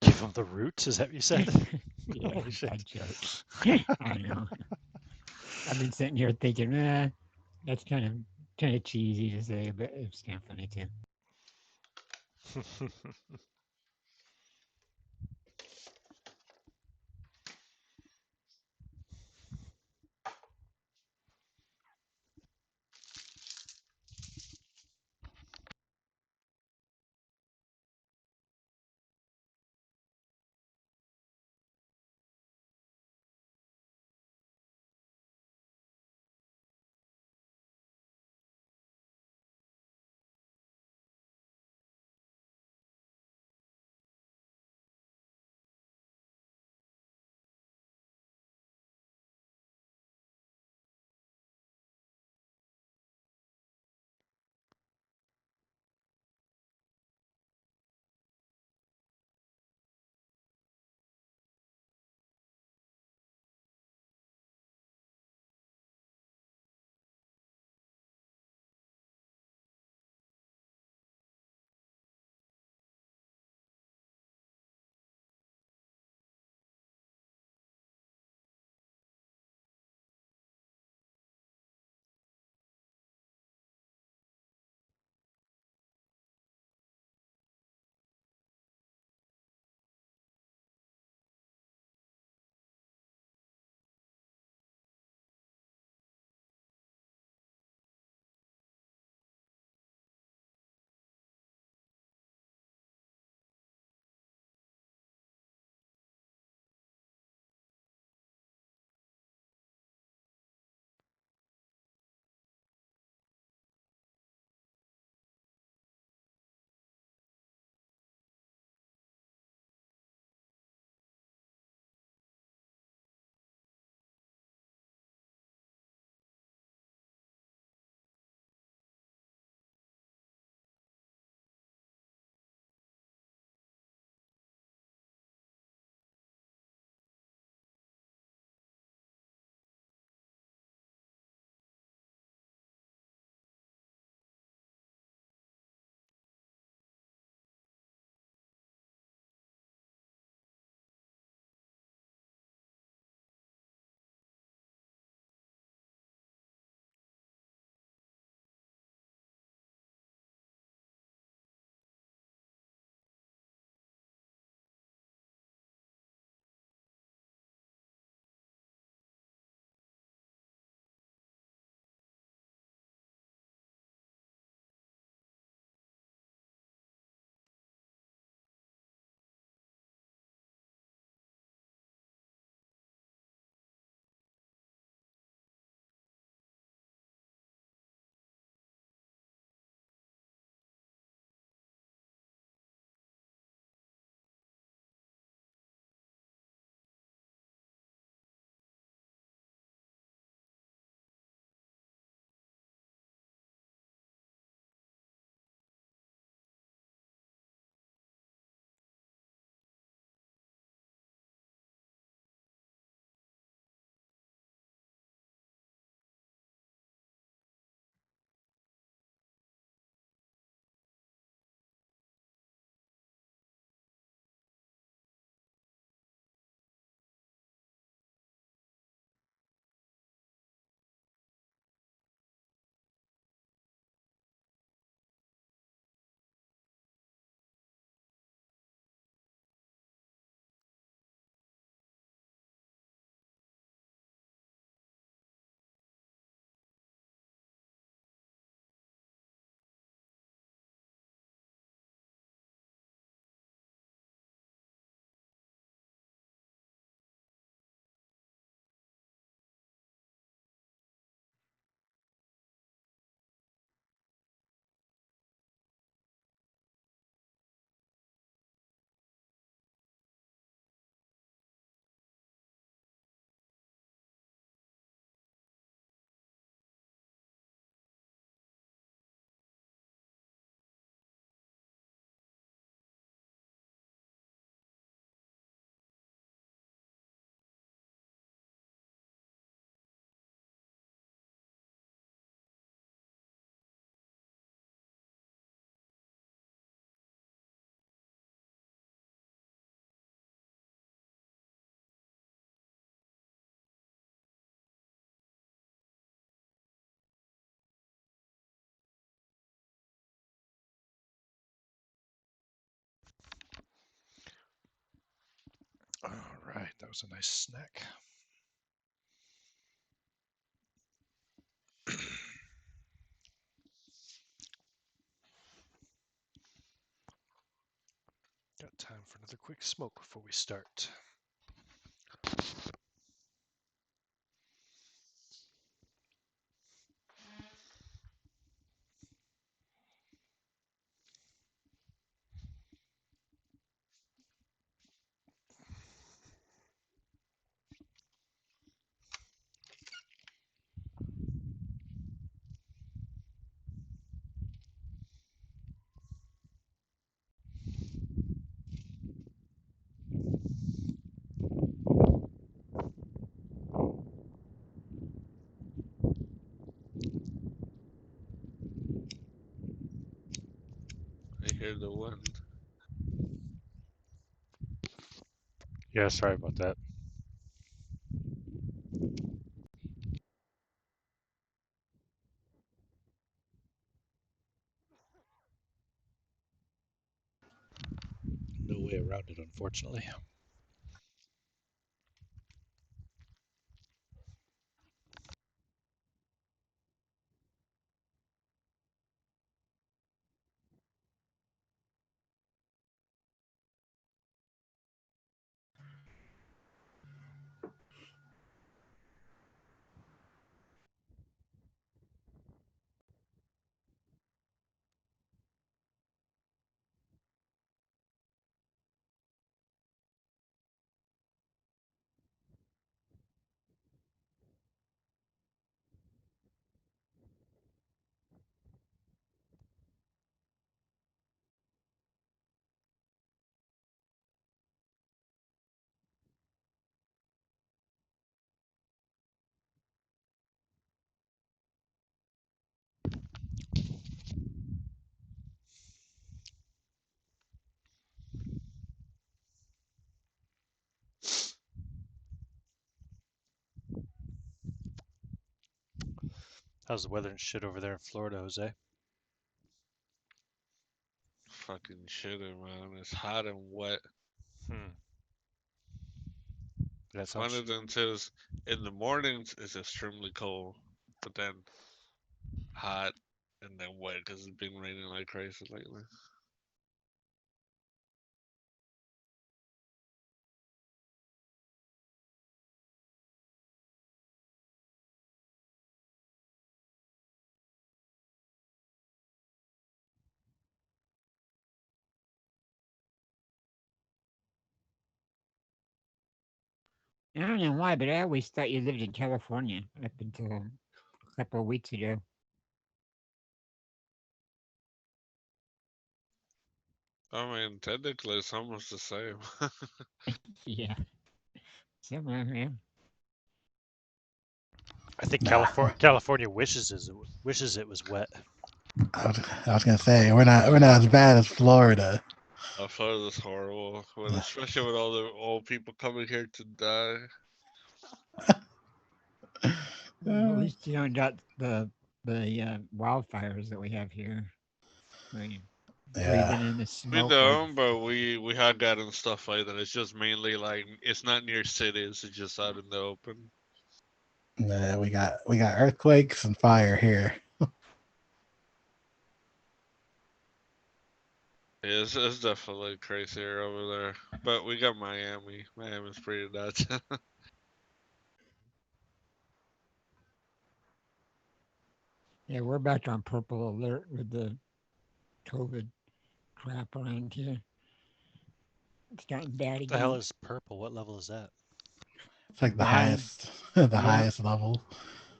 Give him the roots? Is that what you said? Yeah, Holy shit. bad joke. I know. I've been sitting here thinking, that's kind of cheesy to say, but it's kind of funny too. All right, that was a nice snack. Got time for another quick smoke before we start. I hear the wind. Yeah, sorry about that. No way around it, unfortunately. How's the weather and shit over there in Florida, Jose? Fucking shitty, man. It's hot and wet. Hmm. That One sounds. of them says in the mornings it's extremely cold, but then hot and then wet because it's been raining like crazy lately. I don't know why, but I always thought you lived in California up until a couple of weeks ago. I mean, technically it's almost the same. Yeah, somewhere, man. I think Nah, California wishes it was wet. I was gonna say we're not as bad as Florida. Florida's horrible, especially with all the old people coming here to die. Well, at least you don't got the wildfires that we have here. Where you Yeah, breathing in the We smoke like don't, but we have gotten stuff like that. It's just mainly like it's not near cities. It's just out in the open. yeah, we got earthquakes and fire here. Yeah, it's definitely crazier over there. But we got Miami. Miami's pretty nuts. yeah, we're back on purple alert with the COVID crap around here. It's gotten bad What the hell again. is purple? What level is that? It's like the Nine. highest, the Yeah. highest level.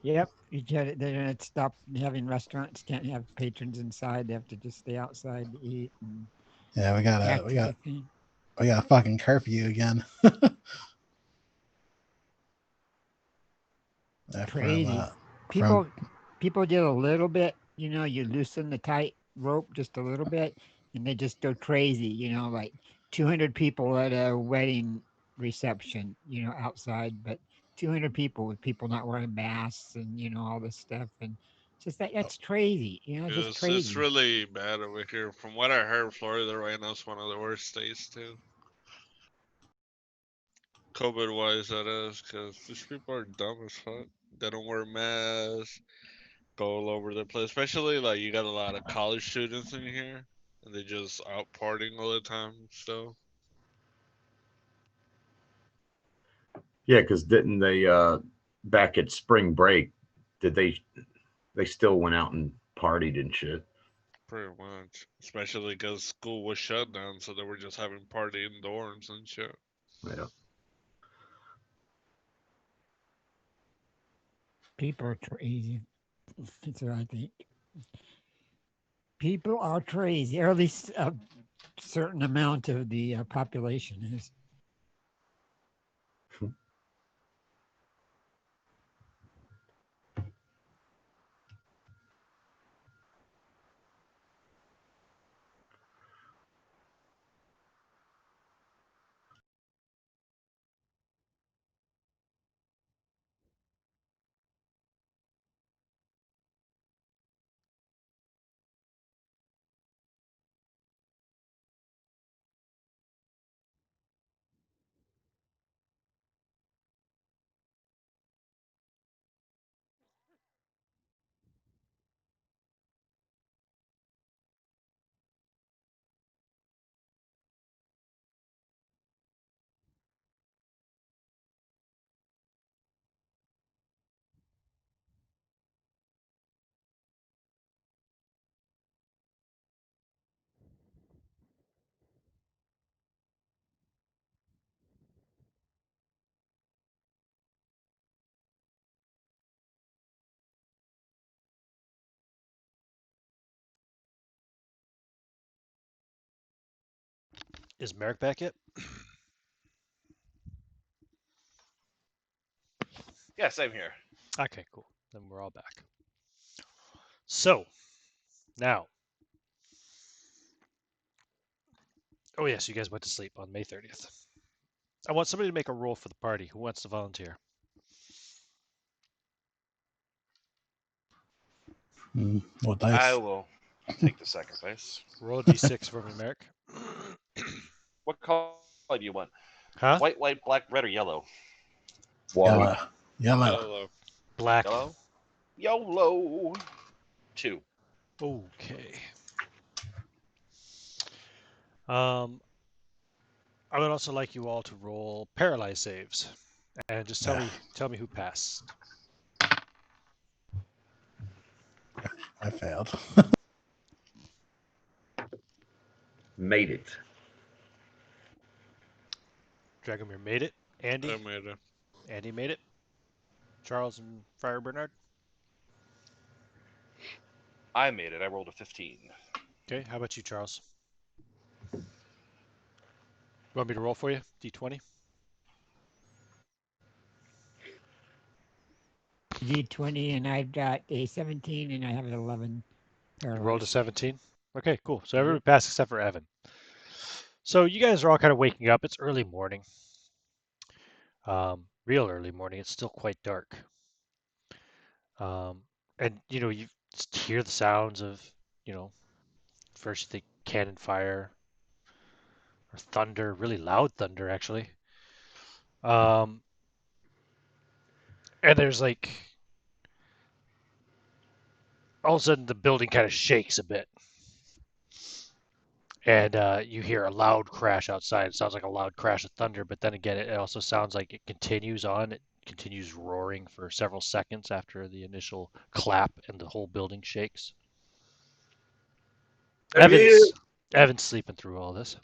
Yep. They're gonna stop having restaurants. Can't have patrons inside. They have to just stay outside to eat. And Yeah, we got a back we to got the thing. we got a fucking curfew again. from Crazy. from People did a little bit. You loosen the tight rope just a little bit, and they just go crazy. Like 200 people at a wedding reception. Outside, but 200 people with people not wearing masks and all this stuff, and just that's crazy. Just It's crazy. really bad over here. From what I heard, Florida right now is one of the worst states too. COVID wise, that is, because these people are dumb as fuck. They don't wear masks, go all over the place. Especially, like, you got a lot of college students in here, and they just out partying all the time, so. Yeah, because didn't they back at spring break? Did they still went out and partied and shit? Pretty much. Especially because school was shut down, so they were just having party in dorms and shit. Yeah. People are crazy. That's what I think. People are crazy, or at least a certain amount of the population is. Is Merrick back yet? Yeah, same here. Okay, cool. Then we're all back. So now, oh yes, you guys went to sleep on May 30th. I want somebody to make a roll for the party. Who wants to volunteer? What I dice? will take the sacrifice. Roll a d6 for me, Merrick. What color do you want? Huh? White, black, red, or yellow? White. Yellow. Yellow. Black. Yellow. YOLO. 2. Okay. I would also like you all to roll paralyze saves, and just tell me who passed. I failed. Made it. Dragomir made it. Andy. I made it. Andy made it. Charles and Friar Bernard. I made it. I rolled a 15. Okay. How about you, Charles? You want me to roll for you? D20. D20, and I've got a 17, and I have an 11. You rolled a Paralyzed. 17. Okay, cool. So everybody passed except for Evan. So you guys are all kind of waking up. It's early morning. Real early morning. It's still quite dark. And you just hear the sounds of, first you think cannon fire or thunder, really loud thunder actually. And there's like all of a sudden the building kind of shakes a bit, and you hear a loud crash outside. It sounds like a loud crash of thunder, but then again, it also sounds like it continues on. It continues roaring for several seconds after the initial clap, and the whole building shakes. Evan's sleeping through all this.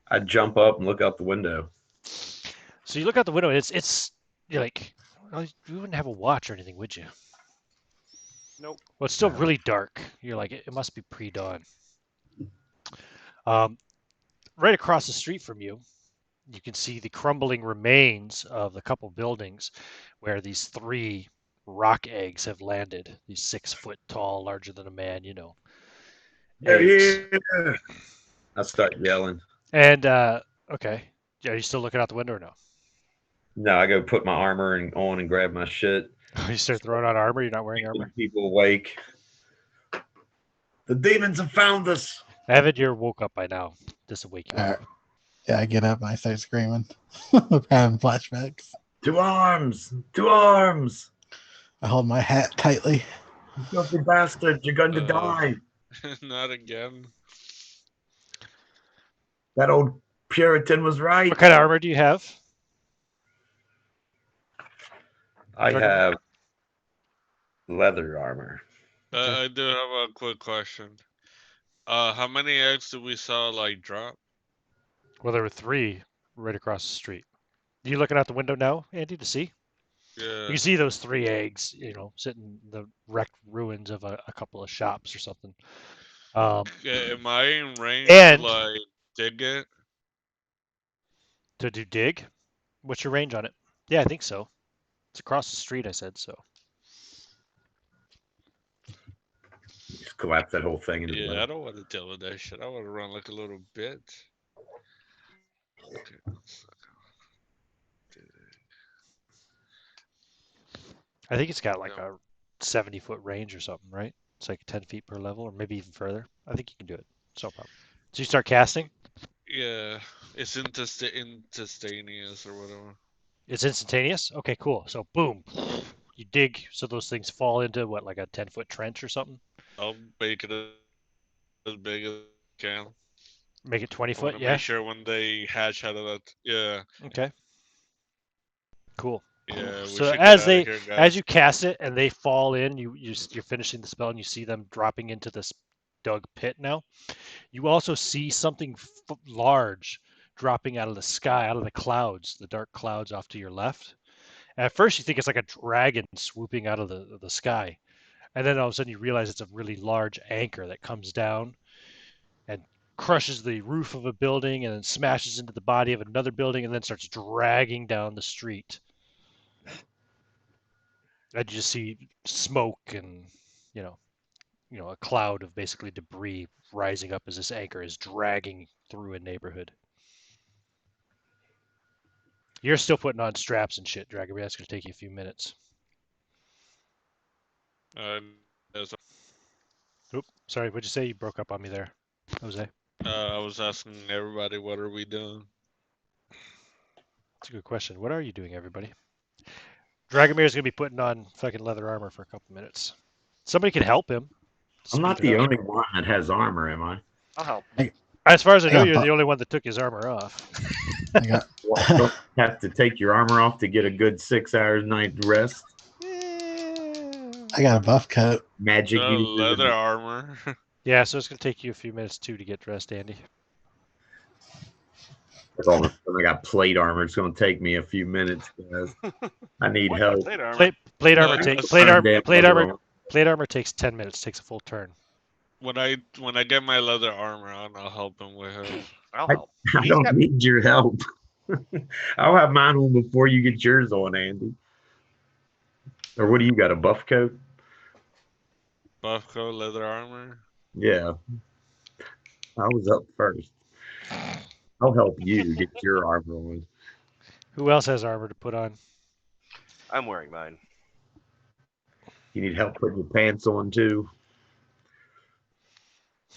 I jump up and look out the window. So you look out the window, and you're like, well, you wouldn't have a watch or anything, would you? Nope. Well, it's still No. really dark. You're like, it must be pre-dawn. Right across the street from you, you can see the crumbling remains of the couple buildings where these 3 rock eggs have landed. These 6-foot tall, larger than a man, eggs. Yeah. I start yelling. And okay, are you still looking out the window or no? No, I go put my armor on and grab my shit. You start throwing on armor. You're not wearing armor. People awake. The demons have found us. Evan, you're woke up by now. This will wake you up. Yeah, I get up and I start screaming, having flashbacks. 2 arms! 2 arms! I hold my hat tightly. You filthy bastard! You're going to die! Not again. That old Puritan was right. What kind of armor do you have? I have leather armor. Okay. I do have a quick question. How many eggs did we saw like drop? Well, there were 3 right across the street. Are you looking out the window now, Andy, to see? Yeah. You can see those 3 eggs, sitting in the wrecked ruins of a couple of shops or something. Am I in range And- to like dig it? To do dig? What's your range on it? Yeah, I think so. It's across the street, I said so. Just collapse that whole thing into the Yeah, leather. I don't want to deal with that shit. I want to run like a little bitch. Okay, I think it's got like a 70-foot range or something, right? It's like 10 feet per level, or maybe even further. I think you can do it. It's no problem. So you start casting. Yeah, it's instantaneous or whatever. It's instantaneous. Okay, cool. So boom, you dig. So those things fall into what, like a 10-foot trench or something. I'll make it as big as I can. Make it 20 I foot. want to Yeah. make sure when they hatch out of that. Yeah. Okay. Cool. Yeah. We So should get out of here, guys. as you cast it and they fall in, you're finishing the spell and you see them dropping into this dug pit now. You also see something large dropping out of the sky, out of the clouds, the dark clouds off to your left. And at first, you think it's like a dragon swooping out of the sky. And then all of a sudden, you realize it's a really large anchor that comes down and crushes the roof of a building and then smashes into the body of another building and then starts dragging down the street. And you just see smoke and, a cloud of basically debris rising up as this anchor is dragging through a neighborhood. You're still putting on straps and shit, Dragon. That's going to take you a few minutes. Yes, Oop, sorry, what'd you say? You broke up on me there, Jose. I was asking everybody, what are we doing? That's a good question. What are you doing, everybody? Dragomir's going to be putting on fucking leather armor for a couple minutes. Somebody can help him. I'm not speed it the up. only one that has armor, am I? I'll help. As far as I know, Yeah, you're but- the only one that took his armor off. I got Well, don't you have to take your armor off to get a good 6 hours night rest. I got a buff coat. Magic. Leather armor. Yeah, so it's going to take you a few minutes too to get dressed, Andy. That's all. I got plate armor. It's going to take me a few minutes, guys. I need What? help. Plate armor? Plate armor No, takes that's plate armor takes 10 minutes. Takes a full turn. When I get my leather armor on, I'll help him with it. I'll help. I He's don't got- need your help. I'll have mine on before you get yours on, Andy. Or what do you got? A buff coat? Buff coat, leather armor. Yeah. I was up first. I'll help you get your armor on. Who else has armor to put on? I'm wearing mine. You need help putting your pants on too.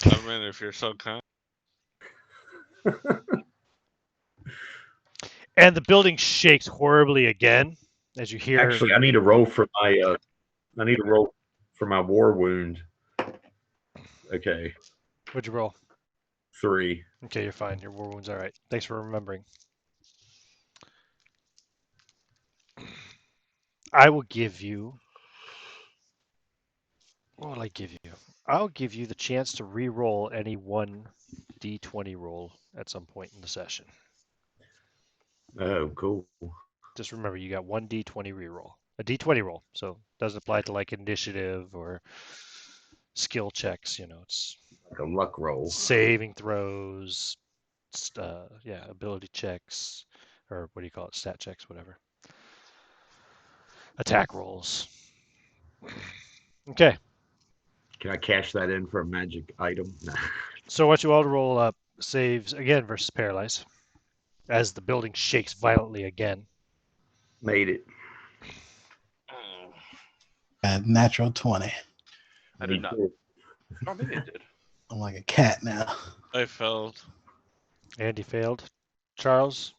I mean, if you're so kind. And the building shakes horribly again as you hear. Actually, I need a roll for my. I need a roll for my war wound. Okay, What'd you roll? 3. Okay, you're fine. Your war wound's all right. Thanks for remembering. I will give you. What will I give you? I'll give you the chance to re-roll any one d20 roll at some point in the session. Oh, cool. Just remember, you got one d20 re-roll. A d20 roll, so it doesn't apply to like initiative or skill checks. It's Like a luck roll. saving throws, ability checks, or what do you call it? Stat checks, whatever. Attack rolls. Okay. Can I cash that in for a magic item? Nah. So what you all roll up saves again versus paralyze, as the building shakes violently again. Made it. A natural 20. I did not. too. Oh, maybe I did. I'm like a cat now. I failed. Andy failed. Charles?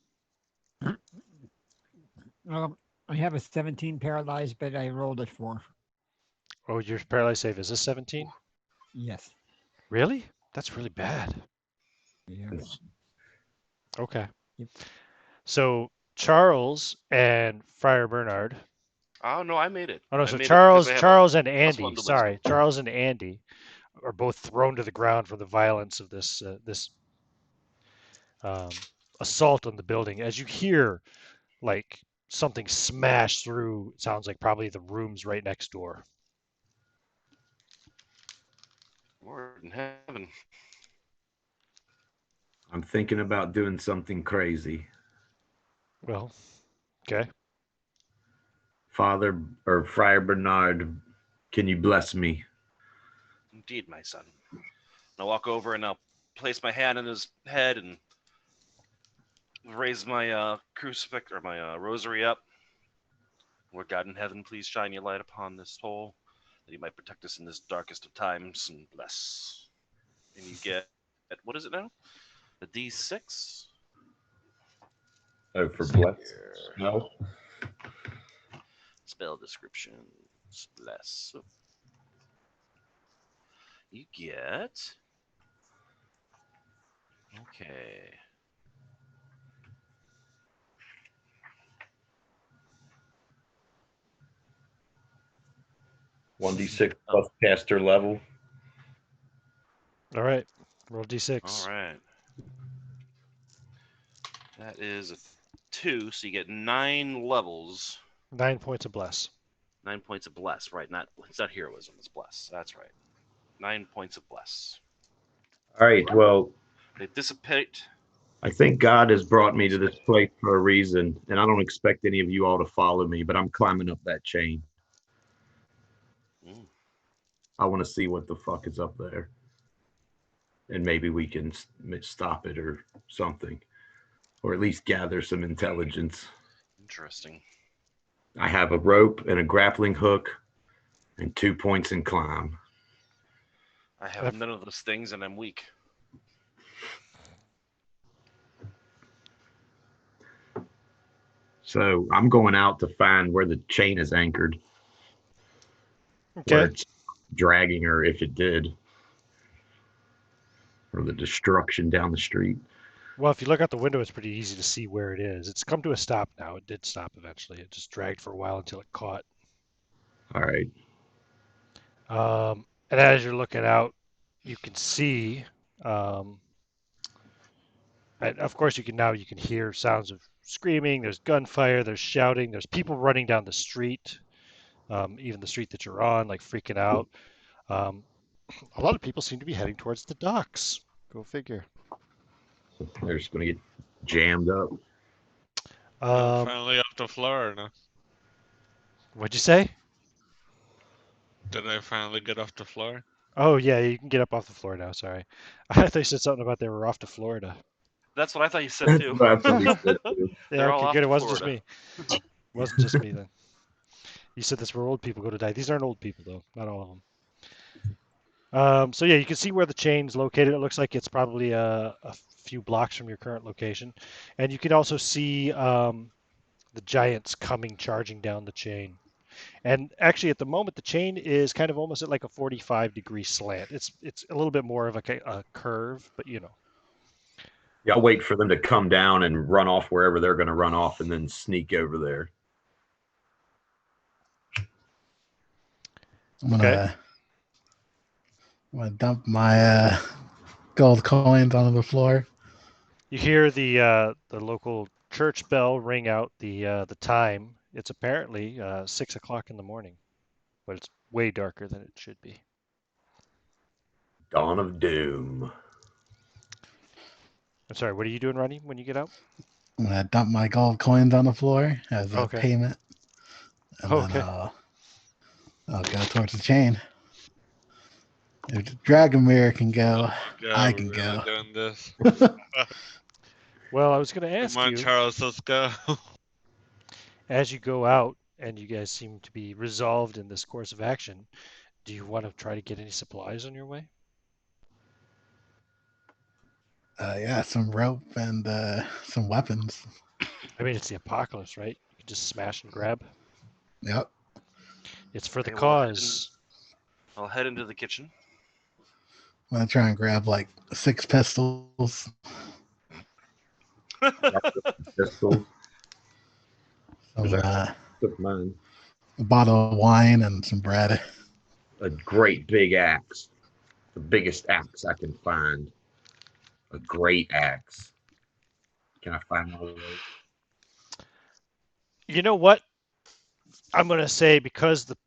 I have a 17 paralyzed, but I rolled a 4. Oh, your paralyzed save is a 17? Yes. Really? That's really bad. Yeah. Okay. Yep. So Charles and Friar Bernard. Oh no, I made it. Oh no, I so made it because I have a Charles and +1 Andy. to Sorry, wisdom. Charles and Andy are both thrown to the ground from the violence of this assault on the building. As you hear like something smash through, it sounds like probably the rooms right next door. Lord in heaven. I'm thinking about doing something crazy. Well, okay. Father or Friar Bernard, can you bless me? Indeed, my son. I'll walk over and I'll place my hand on his head and raise my crucifix or my rosary up. Lord God in heaven, please shine your light upon this hole, that he might protect us in this darkest of times and bless. And you get, what is it now? A D6? Oh, for bless? Here. No. Spell descriptions. Bless. You get. Okay. One D6 plus caster level. All right. Roll d6. All right. That is a 2, so you get 9 levels. 9 points of bless. 9 points of bless, right? It's not heroism, it's bless. That's right. 9 points of bless. All right. Well, They dissipate. I think God has brought me to this place for a reason, and I don't expect any of you all to follow me, but I'm climbing up that chain. Mm. I want to see what the fuck is up there. And maybe we can stop it or something, or at least gather some intelligence. Interesting. I have a rope and a grappling hook and 2 points in climb. I have none of those things and I'm weak. So I'm going out to find where the chain is anchored, where Okay. it's dragging her, if it did, or the destruction down the street. Well, if you look out the window, it's pretty easy to see where it is. It's come to a stop now. It did stop eventually. It just dragged for a while until it caught. All right. And as you're looking out, you can see, and of course you can hear sounds of screaming. There's gunfire. There's shouting. There's people running down the street, even the street that you're on, like freaking out. A lot of people seem to be heading towards the docks. Go figure. So they're just going to get jammed up. Finally off the floor now. What'd you say? Did I finally get off the floor? Oh yeah, you can get up off the floor now. Sorry, I thought you said something about they were off to Florida. That's what I thought you said too. That's what we said too. Yeah, They're all okay, off good. to It wasn't just Florida. me. It wasn't just me then. You said that's where old people go to die. These aren't old people though, not all of them. So yeah, you can see where the chain's located. It looks like it's probably a few blocks from your current location, and you can also see the giants coming charging down the chain. And actually, at the moment, the chain is kind of almost at like a 45-degree slant. It's a little bit more of a curve, but you know. Yeah, I'll wait for them to come down and run off wherever they're going to run off, and then sneak over there. I'm Okay. gonna dump my gold coins onto the floor. You hear the local church bell ring out the time. It's apparently 6 o'clock in the morning, but it's way darker than it should be. Dawn of Doom. I'm sorry. What are you doing, Ronnie, when you get out? I'm gonna dump my gold coins on the floor as a Okay. payment, and Okay. then I'll go towards the chain. If the dragon mirror can go, Yeah, I we're can really go. doing this. Well, I was going to ask Come on, you, Charles, let's go. as you go out, and you guys seem to be resolved in this course of action, do you want to try to get any supplies on your way? Yeah, some rope and some weapons. I mean, it's the apocalypse, right? You can just smash and grab. Yep. It's for the Okay, cause. I'll head into the kitchen. I'm gonna try and grab like 6 pistols, Pistols. some Took mine. a bottle of wine, and some bread. A great big axe. The biggest axe I can find. A great axe. Can I find one of those? You know what? I'm going to say because the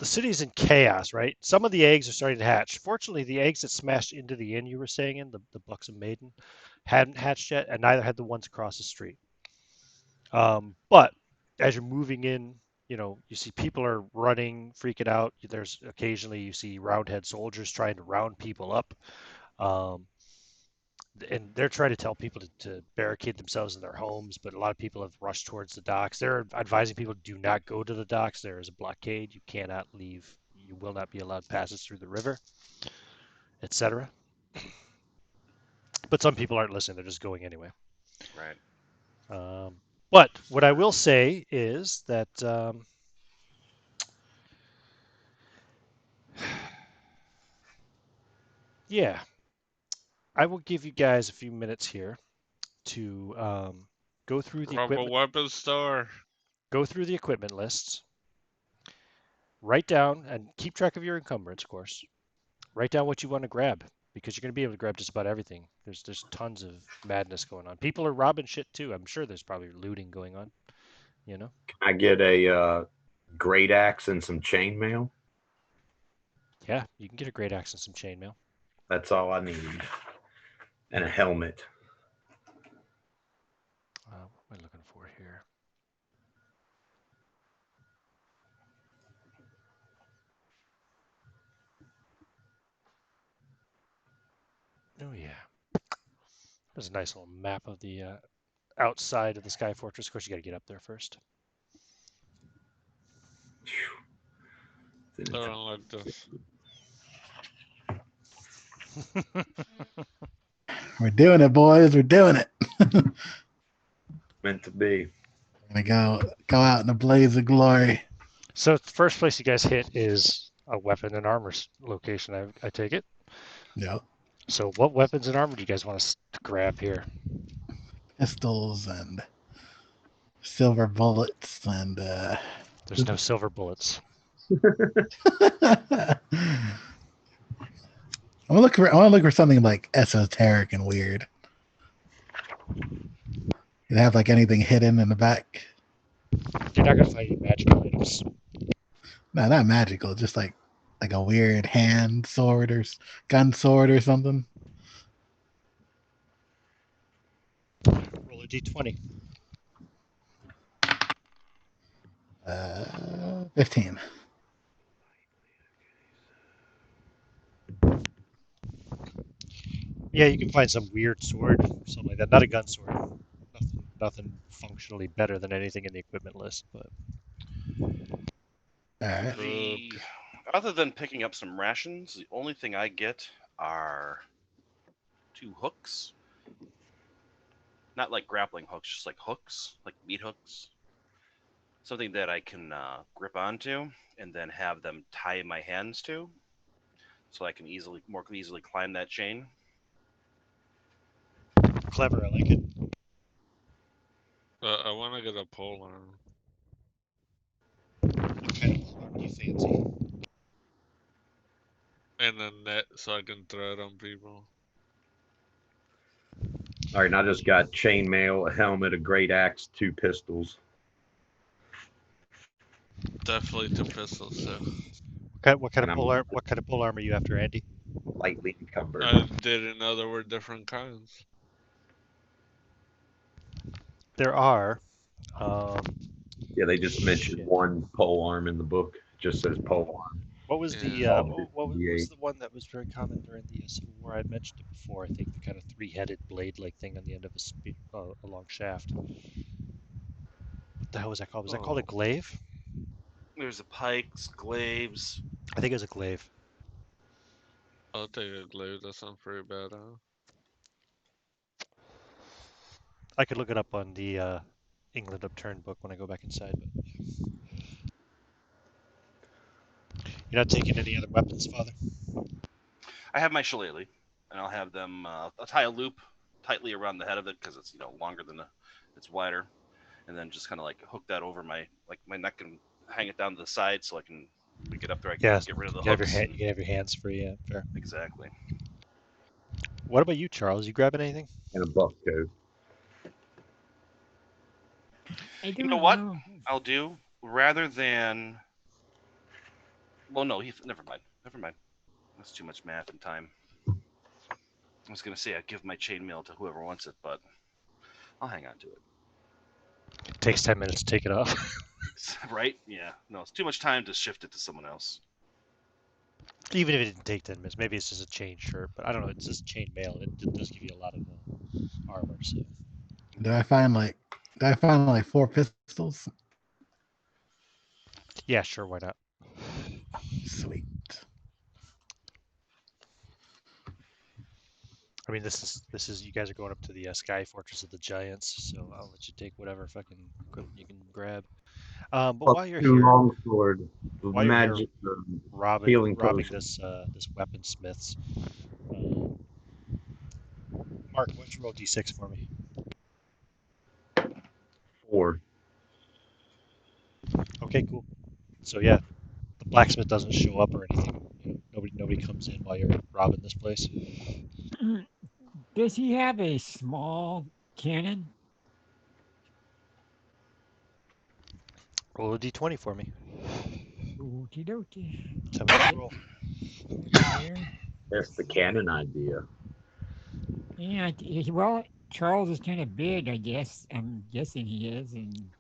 city's in chaos, right? Some of the eggs are starting to hatch. Fortunately, the eggs that smashed into the inn you were staying in, the Buxom Maiden, hadn't hatched yet, and neither had the ones across the street. But as you're moving in, you see people are running, freaking out. There's occasionally you see roundhead soldiers trying to round people up. Um, and they're trying to tell people to barricade themselves in their homes, but a lot of people have rushed towards the docks. They're advising people do not go to the docks. There is a blockade. You cannot leave. You will not be allowed passes through the river, etc. But some people aren't listening. They're just going anyway. Right. But what I will say is that yeah, I will give you guys a few minutes here to go through the Rob a equipment. weapons store. Go through the equipment lists. Write down and keep track of your encumbrance, of course. Write down what you want to grab because you're going to be able to grab just about everything. There's tons of madness going on. People are robbing shit too. I'm sure there's probably looting going on. Can I get a great axe and some chainmail? Yeah, you can get a great axe and some chainmail. That's all I need. And a helmet. What am I looking for here? Oh yeah, there's a nice little map of the outside of the Skyfortress. Of course, you got to get up there first. I don't like this. We're doing it, boys. We're doing it. Meant to be. Gonna go out in a blaze of glory. So the first place you guys hit is a weapon and armor location. I take it. Yep. So what weapons and armor do you guys want to grab here? Pistols and silver bullets and There's no silver bullets. I want to look for something like esoteric and weird. You have like anything hidden in the back? You're not gonna find any magical items. No, not magical. Just like a weird hand sword or gun sword or something. Roll a d20. 15. Yeah, you can find some weird sword, something like that. Not a gun sword. Nothing functionally better than anything in the equipment list, but All right. Other than picking up some rations, the only thing I get are 2 hooks. Not like grappling hooks, just like hooks, like meat hooks. Something that I can grip onto and then have them tie my hands to, so I can more easily climb that chain. clever. I like it. I want to get a pole arm What kind of armor do you fancy? and a net so I can throw it on people. All right, and I just got chainmail, a helmet, a great axe, 2 pistols. Definitely 2 pistols too. What kind And of I'm pole armor are you after, Andy? lightly encumbered. I didn't know there were different kinds. There are. Um, Yeah, they just mentioned shit. one pole arm in the book. It just says pole arm. What was Yeah. the what was 58. the one that was very common during the Civil War? I mentioned it before. I think the kind of three-headed blade-like thing on the end of a long shaft. What the hell was that called? Was that called a Oh, glaive? There's a pikes, glaives. I think it was a glaive. I'll take a glaive. That sounds pretty bad, huh? I could look it up on the England Upturned book when I go back inside. But you're not taking any other weapons, Father? I have my shillelagh, and I'll have them. I'll tie a loop tightly around the head of it because it's longer than it's wider, and then just kind of like hook that over my neck and hang it down to the side so we get up there. I can Yeah, get rid of the you hooks. you can have your hands free. Yeah, fair. Exactly. What about you, Charles? You grabbing anything? And a buck coat. I You don't know what know. I'll do rather than. Well, no, never mind. Never mind. That's too much math and time. I was gonna say I'd give my chainmail to whoever wants it, but I'll hang on to it. It takes 10 minutes to take it off. Right? Yeah. No, it's too much time to shift it to someone else. Even if it didn't take 10 minutes, maybe it's just a chain shirt. But I don't know. It's just chain mail. It does give you a lot of armor. So Did I find like 4 pistols? yeah, sure. Why not? Sweet. I mean, this is you guys are going up to the Skyfortress of the Giants, so I'll let you take whatever fucking equipment you can grab. But Plus while you're 2 here, longsword, while you're here magic, robbing healing potion. this weaponsmiths, uh, Mark, why don't you roll d6 for me? 4. Okay, cool. So yeah, the blacksmith doesn't show up or anything. Nobody comes in while you're robbing this place. Does he have a small cannon? Roll a d20 for me. Okie dokie. Tell me what you roll. Here. That's the canon idea. Yeah, well, Charles is kind of big, I guess. I'm guessing he is, and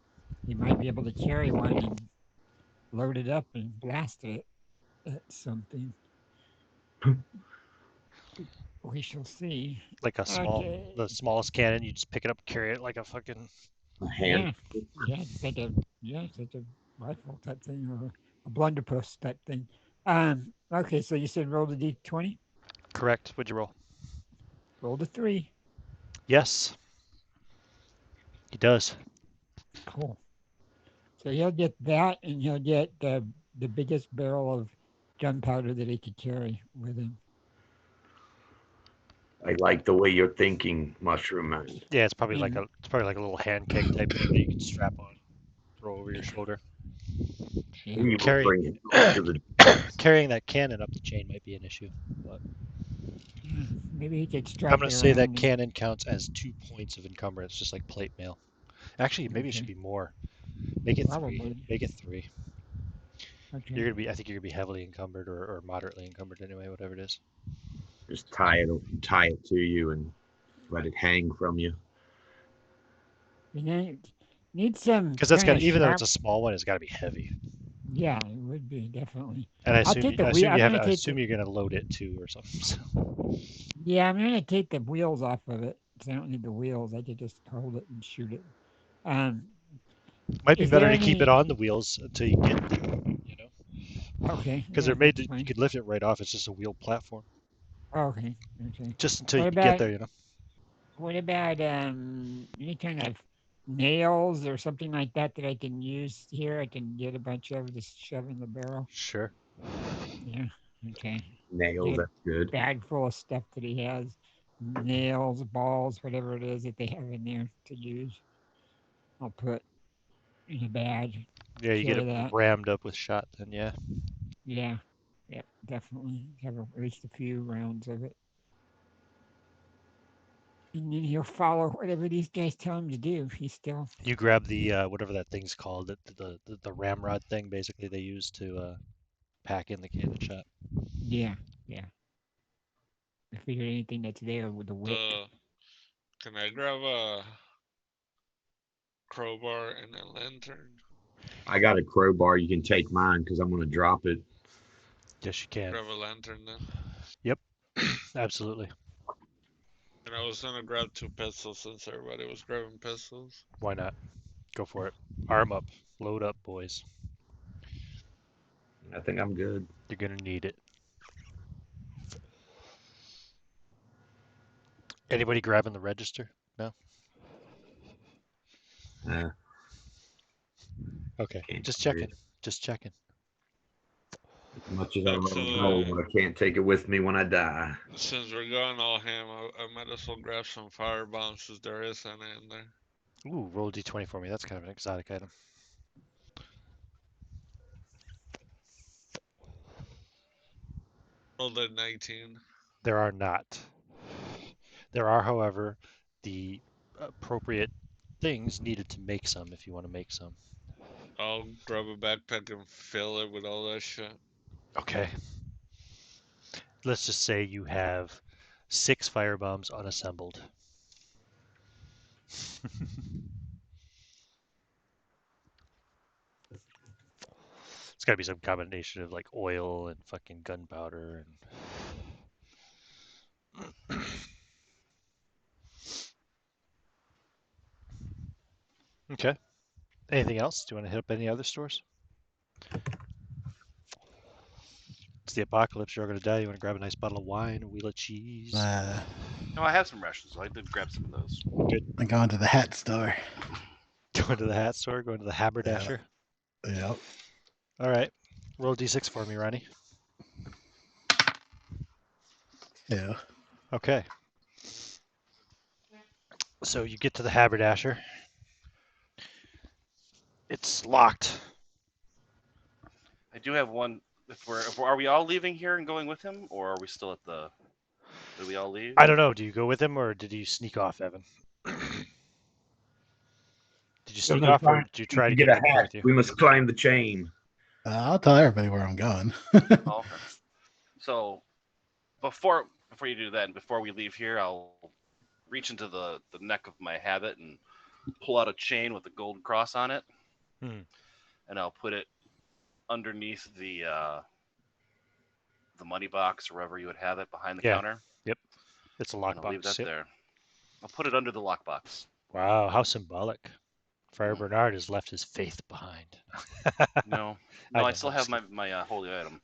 he might be able to carry one and load it up and blast it at something. We shall see. Like the Okay. smallest cannon, you just pick it up, carry it like a fucking. A hand. It's like a rifle type thing or a blunderbuss type thing. Okay, so you said roll the d20. Correct. What'd you roll? Roll the 3. Yes, he does. Cool. So he'll get that, and he'll get the biggest barrel of gunpowder that he could carry with him. I like the way you're thinking, Mushroom Man. Yeah, it's probably like And a little hand keg type thing that you can strap on, throw over your shoulder. yeah, You will Carry bring it to the carrying that cannon up the chain might be an issue, but yeah, maybe he could I'm strap gonna it say that around. cannon counts as 2 points of encumbrance, just like plate mail. Actually, maybe it should Okay. be more. Make it 3. Probably. Make it 3. Okay. I think you're gonna be heavily encumbered or moderately encumbered anyway, whatever it is. just tie it to you and let it hang from you. And then need some Because that's kind got of even though it's sharp. a small one, it's got to be heavy. Yeah, it would be definitely. And I'll take the wheel. I'm I gonna take assume you're gonna load it too or something. So. Yeah, I'm gonna take the wheels off of it because I don't need the wheels. I could just hold it and shoot it. Um, Might be is better there to keep it any? on the wheels until you get there, Okay, because yeah, they're made to, that's you fine. could lift it right off. It's just a wheeled platform. Okay, okay. Just until What you get about there, any kind of nails or something like that that I can use here? I can get a bunch of just shove in the barrel. Sure. Yeah. Okay. Nails, Get a that's good. bag full of stuff that he has, nails, balls, whatever it is that they have in there to use. I'll put in a bag. Yeah, you get Carry it that. rammed up with shot. Then yeah. Yeah. Yep. Definitely have at least a few rounds of it. And then he'll follow whatever these guys tell him to do. He's still. You grab the whatever that thing's called, the ramrod thing. Basically, they use to pack in the cannon shot. Yeah. Yeah. I figured anything that's there with the wick. Can I grab a crowbar and a lantern? I got a crowbar. You can take mine because I'm going to drop it. Yes, you can. Grab a lantern then. Yep. Absolutely. And I was gonna grab 2 pistols since everybody was grabbing pistols. Why not? Go for it. Arm up. Load up, boys. I think I'm good. You're gonna need it. Anybody grabbing the register? No? Okay, Can't just carry checking. Just checking. as much as I love Actually, gold, I can't take it with me when I die. since we're going all ham, I might as well grab some fire bombs since there is any in there. Ooh, roll d20 for me. That's kind of an exotic item. Rolled a 19. There are not. There are, however, the appropriate things needed to make some if you want to make some. I'll grab a backpack and fill it with all that shit. Okay. Let's just say you have 6 firebombs unassembled. It's got to be some combination of like oil and fucking gunpowder and. Okay. Anything else? Do you want to hit up any other stores? It's the apocalypse. You're all gonna die. You want to grab a nice bottle of wine, a wheel of cheese. No, I have some rations, so I did grab some of those. Good. I'm going to the hat store. Going to the hat store. Going to the haberdasher. Yep. All right. Roll d6 for me, Ronnie. Yeah. Okay. So you get to the haberdasher. It's locked. I do have one. Are we all leaving here and going with him, or are we still at the? Did we all leave? I don't know. Do you go with him or did you sneak off, Evan? Did you sneak off or did you try to get get a him to come hat. with you? We must climb the chain. I'll tell everybody where I'm going. Oh, okay. So before you do that, and before we leave here, I'll reach into the neck of my habit and pull out a chain with a gold cross on it, Hmm. and I'll put it underneath the money box or wherever you would have it behind the Yeah. counter. Yep. It's a And I'll leave lockbox. that Yep. there. I'll put it under the lockbox. Wow, how symbolic. Friar Bernard has left his faith behind. No, I I know, still I'm have just my holy item,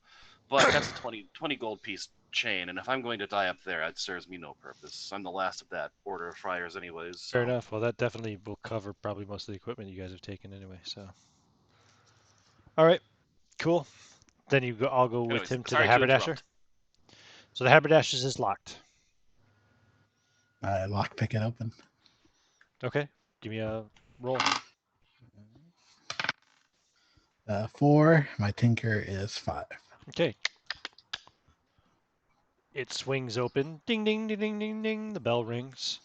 but that's a 20 gold piece chain, and if I'm going to die up there, it serves me no purpose. I'm the last of that order of friars, anyways. So. Fair enough. Well, that definitely will cover probably most of the equipment you guys have taken anyway. So, all right, cool. Then I'll go with Anyways, him to the sorry to haberdasher. interrupt. So the haberdasher is locked. I lockpick it open. Okay, give me a roll. 4. My tinker is 5. Okay. It swings open. Ding, ding, ding, ding, ding, ding. The bell rings.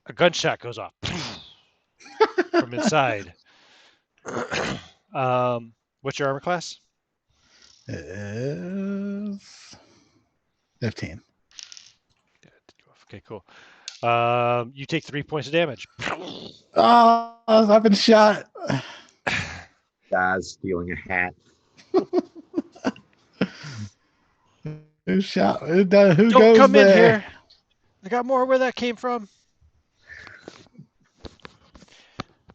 A gunshot goes off from inside. What's your armor class? It is 15. Okay, cool. You take 3 points of damage. Oh, I've been shot. Guys stealing a hat. Who shot? Who Don't goes come there? in here. I got more where that came from.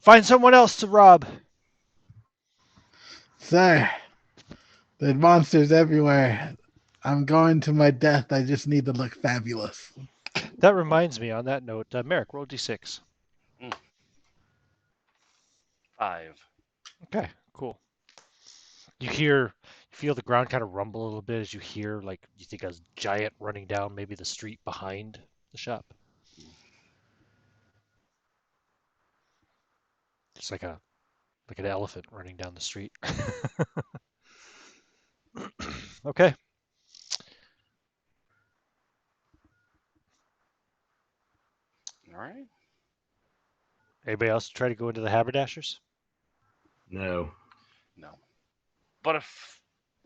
Find someone else to rob. Sir, there's monsters everywhere. I'm going to my death. I just need to look fabulous. That reminds me, on that note, Merrick, roll d6. 5. Okay, cool. You feel the ground kind of rumble a little bit as you hear, like, you think a giant running down maybe the street behind the shop. It's like an elephant running down the street. Okay. All right. Anybody else try to go into the haberdashers? No. No. But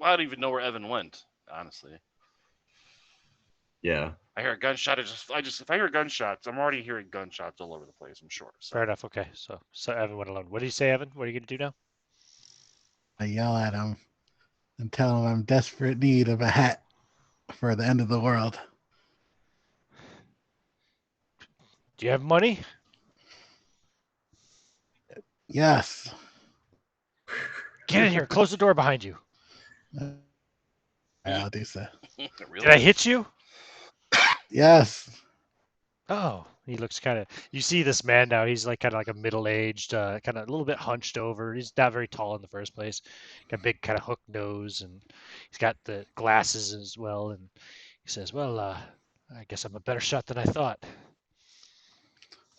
I don't even know where Evan went, honestly. Yeah. I hear a gunshot. If I hear gunshots, I'm already hearing gunshots all over the place. I'm sure. So. Fair enough. Okay. So Evan went alone. What do you say, Evan? What are you going to do now? I yell at him and tell him I'm desperate need of a hat for the end of the world. Do you have money? Yes. Get in here. Close the door behind you. I'll do so. Really? Did I hit you? Yes. Oh, He looks kind of. You see this man now. He's like kind of like a middle-aged, kind of a little bit hunched over. He's not very tall in the first place. Got a big kind of hook nose, and he's got the glasses as well. And he says, "Well, I guess I'm a better shot than I thought."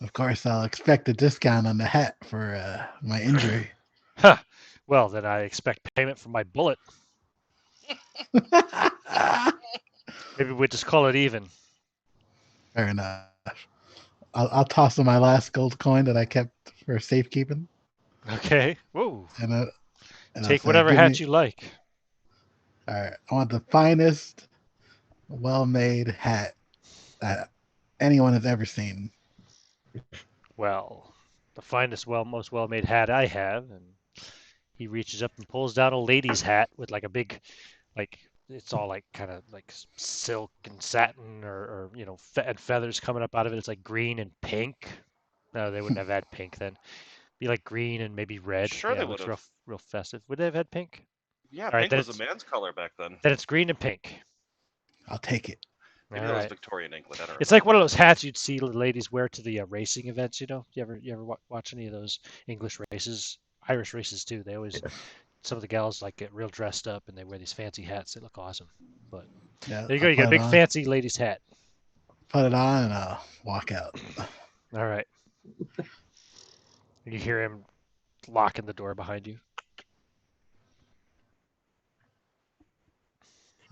Of course, I'll expect a discount on the hat for my injury. Huh. Well, then I expect payment for my bullet. Maybe we just call it even. Fair enough. I'll toss him my last gold coin that I kept for safekeeping, Okay. Whoa. and I'll Take say, whatever "Give hat me." you like. All right, I want the finest, well-made hat that anyone has ever seen. Well, the finest, most well-made hat I have, and he reaches up and pulls down a lady's hat with like a big, like it's all like kind of like silk and satin or and feathers coming up out of it. It's like green and pink. No, they wouldn't have had pink then. Be like green and maybe red. Sure Yeah, they it looks would've. real festive. Would they have had pink? Yeah, All right, pink was a man's color back then. then it's green and pink. I'll take it. Maybe All that was right. Victorian England. I don't It's like remember. one of those hats you'd see the ladies wear to the racing events. You ever watch any of those English races, Irish races too? They always some of the gals like get real dressed up and they wear these fancy hats. They look awesome. But Yeah, there you go. I'll You got a put it big on. fancy ladies hat. Put it on, and I'll walk out. All right. You hear him locking the door behind you.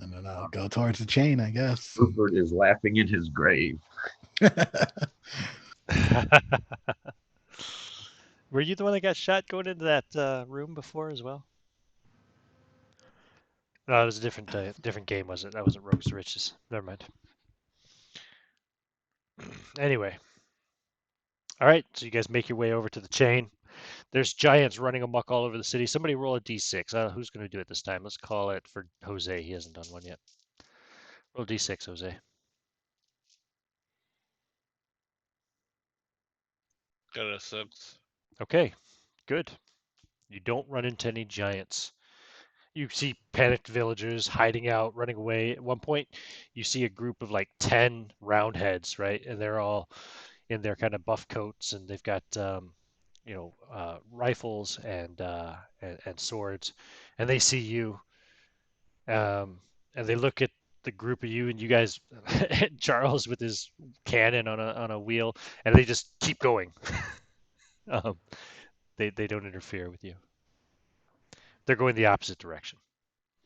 And then I'll go towards the chain, I guess. Rupert is laughing in his grave. Were you the one that got shot going into that room before as well? No, it was a different game, was it? That wasn't Rogues to Riches. Never mind. Anyway, all right. So you guys make your way over to the chain. There's giants running amok all over the city. Somebody roll a d6. Who's going to do it this time? Let's call it for Jose. He hasn't done one yet. Roll d6, Jose. Got a 6. Okay, good. You don't run into any giants. You see panicked villagers hiding out, running away. At one point, you see a group of like 10 roundheads, right? And they're all in their kind of buff coats, and they've got rifles and swords, and they see you, and they look at the group of you, and you guys, Charles with his cannon on a wheel, and they just keep going. um, they don't interfere with you. They're going the opposite direction.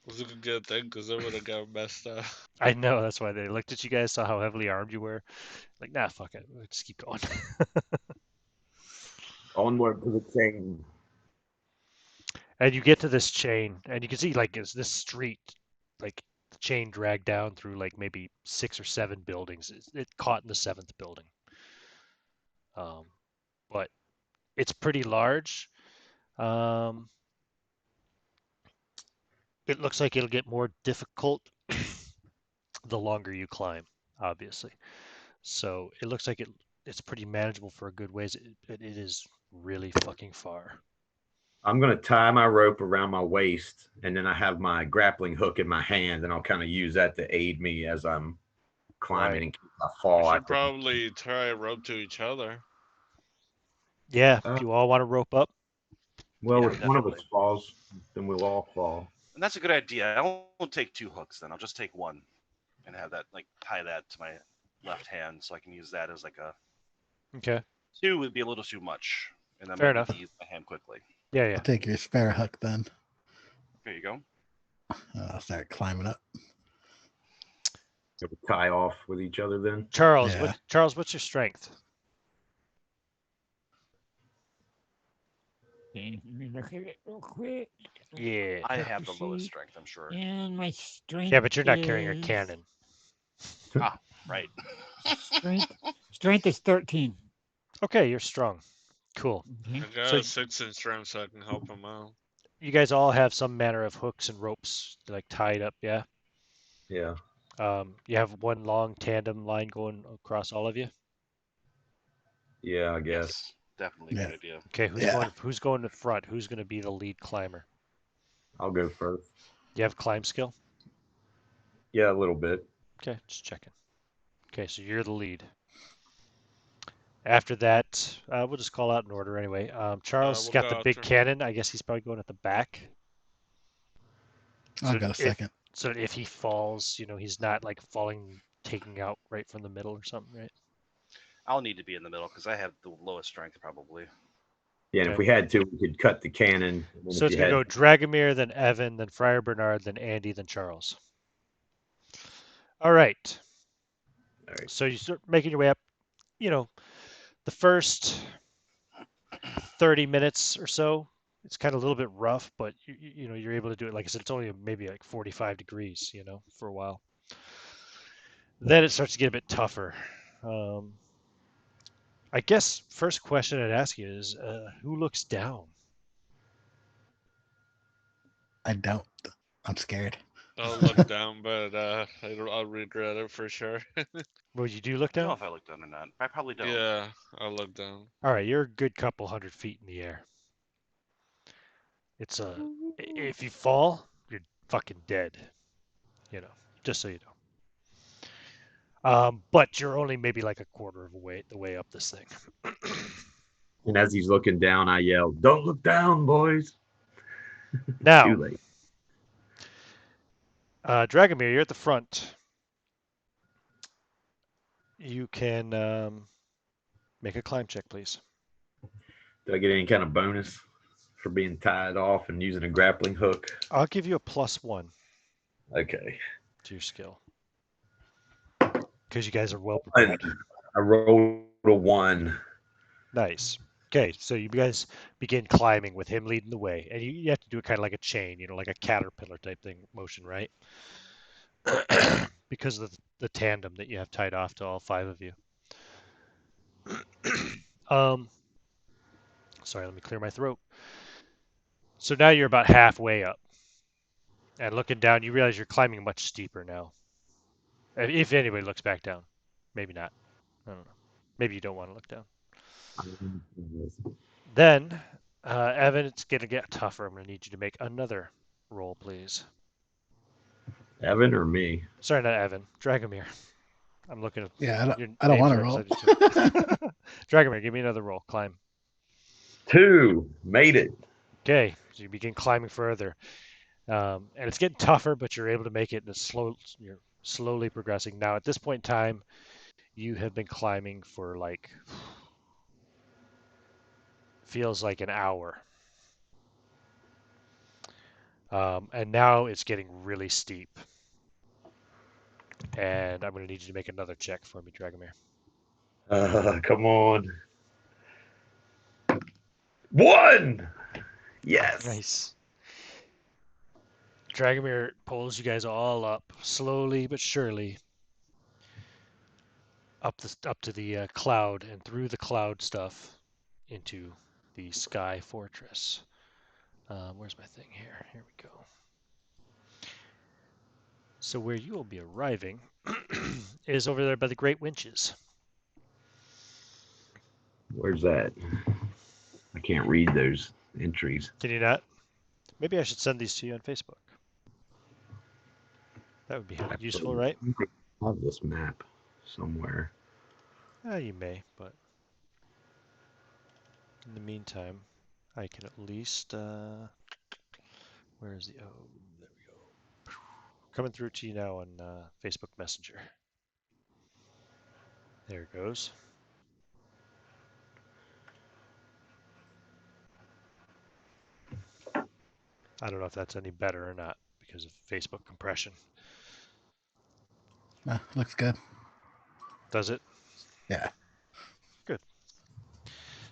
Was a good thing because I would have got messed up. I know, that's why they looked at you guys, saw how heavily armed you were. Like, nah, fuck it. We'll just keep going. Onward to the chain. And you get to this chain, and you can see, like, it's this street, like, the chain dragged down through, like, maybe 6 or 7 buildings. It caught in the 7th building. But it's pretty large. It looks like it'll get more difficult the longer you climb, obviously. So it looks like it's pretty manageable for a good ways. It is really fucking far. I'm going to tie my rope around my waist, and then I have my grappling hook in my hand, and I'll kind of use that to aid me as I'm climbing Right. in case I We fall. should probably try a rope to each other. Yeah, if you all want to rope up. Well, Yeah, if one of us definitely. falls, then we'll all fall. And that's a good idea. I won't take 2 hooks then. I'll just take 1 and have that, like, tie that to my left hand so I can use that as like a. Okay. 2 would be a little too much, and then Fair maybe enough. use my hand quickly. Yeah, yeah. I'll take your spare hook then. There you go. I'll start climbing up. So we tie off with each other then. Charles, Yeah. what's your strength? Okay, let me look at it real quick. Yeah. I have the see. lowest strength, I'm sure. And my strength. Yeah, but you're not carrying a is- cannon. Right. Strength is 13. Okay, you're strong. Cool. Okay. I got So- a 6 in strength so I can help him out. You guys all have some manner of hooks and ropes like tied up, yeah? Yeah. You have one long tandem line going across all of you. Yeah, I guess. Yes. Definitely a Yeah. good idea. Okay, Yeah. who's going to front? Who's going to be the lead climber? I'll go first. You have climb skill? Yeah, a little bit. Okay, just checking. Okay, so you're the lead. After that, we'll just call out in order anyway. Charles has We'll got the go big after. cannon. I guess he's probably going at the back. I'll So go if second. so if he falls, he's not like falling, taking out right from the middle or something, right? I'll need to be in the middle because I have the lowest strength probably. Yeah, and if Okay. we had to, we could cut the cannon. And then So if it's you gonna had, go Dragomir, then Evan, then Friar Bernard, then Andy, then Charles. All right. all right. So you start making your way up. You know, the first 30 minutes or so, it's kind of a little bit rough, but you're able to do it. Like I said, it's only maybe like 45 degrees, for a while. Then it starts to get a bit tougher. Um, I guess first question I'd ask you is, who looks down? I don't. I'm scared. I'll look down, but I'll regret it for sure. Well, you do look I don't know down? if I look down or not. I probably don't. Yeah, I'll look down. All right, you're a good couple 100 feet in the air. It's if you fall, you're fucking dead. Just so you know. But you're only maybe like a quarter of the way up this thing. And as he's looking down, I yell, "Don't look down, boys!" Now, Too late. Dragomir, you're at the front. You can make a climb check, please. Do I get any kind of bonus for being tied off and using a grappling hook? I'll give you a +1 Okay. to your skill because you guys are well And prepared. I rolled a 1. Nice. Okay, so you guys begin climbing with him leading the way, and you have to do it kind of like a chain, like a caterpillar type thing motion, right? Because of the tandem that you have tied off to all 5 of you. um, sorry, let me clear my throat. So now you're about halfway up, and looking down, you realize you're climbing much steeper now. If anybody looks back down, maybe not. I don't know. Maybe you don't want to look down. Then, Evan, it's gonna get tougher. I'm gonna need you to make another roll, please. Evan or me? Sorry, not Evan. Dragomir. I'm looking at Yeah, your I don't names want to are roll. upside down. Dragomir, give me another roll. Climb. 2. Made it. Okay, so you begin climbing further, and it's getting tougher, but you're able to make it. You're slowly progressing. Now, at this point in time, you have been climbing for like feels like an hour, and now it's getting really steep. And I'm going to need you to make another check for me, Dragomir. Come on. 1. Yes. Nice. Dragomir pulls you guys all up slowly but surely up to the cloud and through the cloud stuff into the Sky Fortress. Where's my thing here? Here we go. So where you will be arriving is over there by the Great Winches. Where's that? I can't read those entries. Can you not? Maybe I should send these to you on Facebook. That would be useful, right? I have this map somewhere. You may, but in the meantime, I can at least. Where is the? Oh, there we go. Coming through to you now on Facebook Messenger. There it goes. I don't know if that's any better or not because of Facebook compression. Looks good. Does it? Yeah. Good.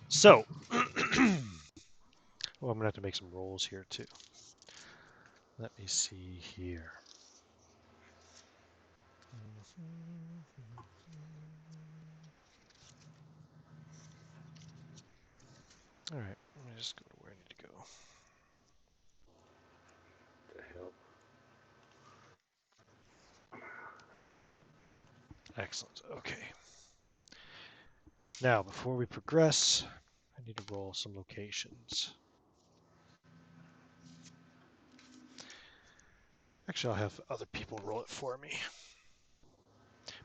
So, well, I'm gonna have to make some rolls here too. Let me see here. All right, let me just go to where I need to go. What the hell? Excellent. Okay. Now, before we progress, I need to roll some locations. Actually, I'll have other people roll it for me.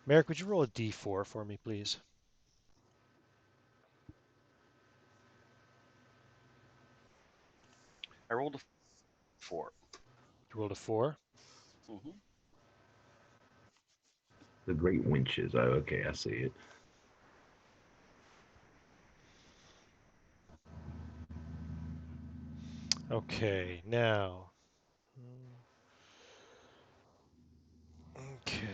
Merrick, would you roll a d4 for me, please? I rolled a 4. You rolled a 4. Mm-hmm. The great winches. Oh, okay, I see it. Okay, now. Okay.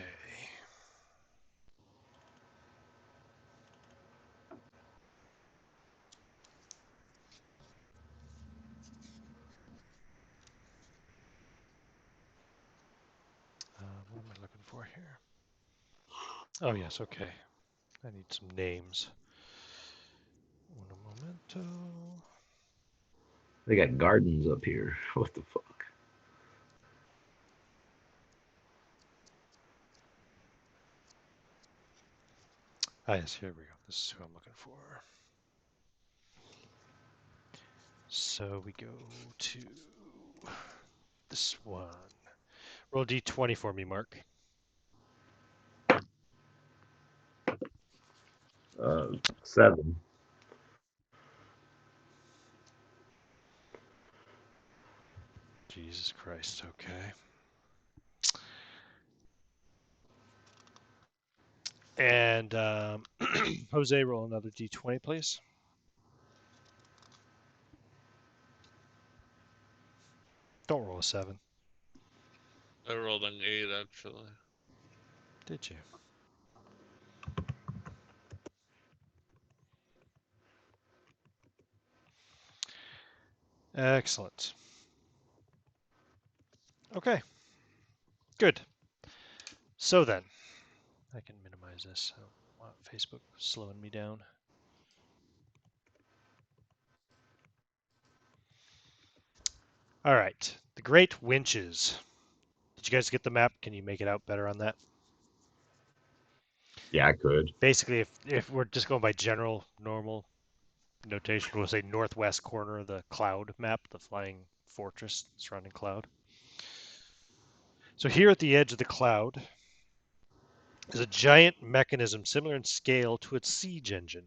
What am I looking for here? Oh, yes, okay. I need some names. Un momento. They got gardens up here. What the fuck? Ah, yes, here we go. This is who I'm looking for. So we go to this one. Roll d20 for me, Mark. 7. Jesus Christ, okay. And Jose, roll another d20, please. Don't roll a 7. I rolled an 8 actually. Did you? Excellent. Okay, good. So then, I can minimize this. I don't want Facebook slowing me down. All right, the Great Winches. Did you guys get the map? Can you make it out better on that? Yeah, I could. Basically, if we're just going by general, normal notation, we'll say northwest corner of the cloud map, the flying fortress surrounding cloud. So here at the edge of the cloud is a giant mechanism similar in scale to its siege engine,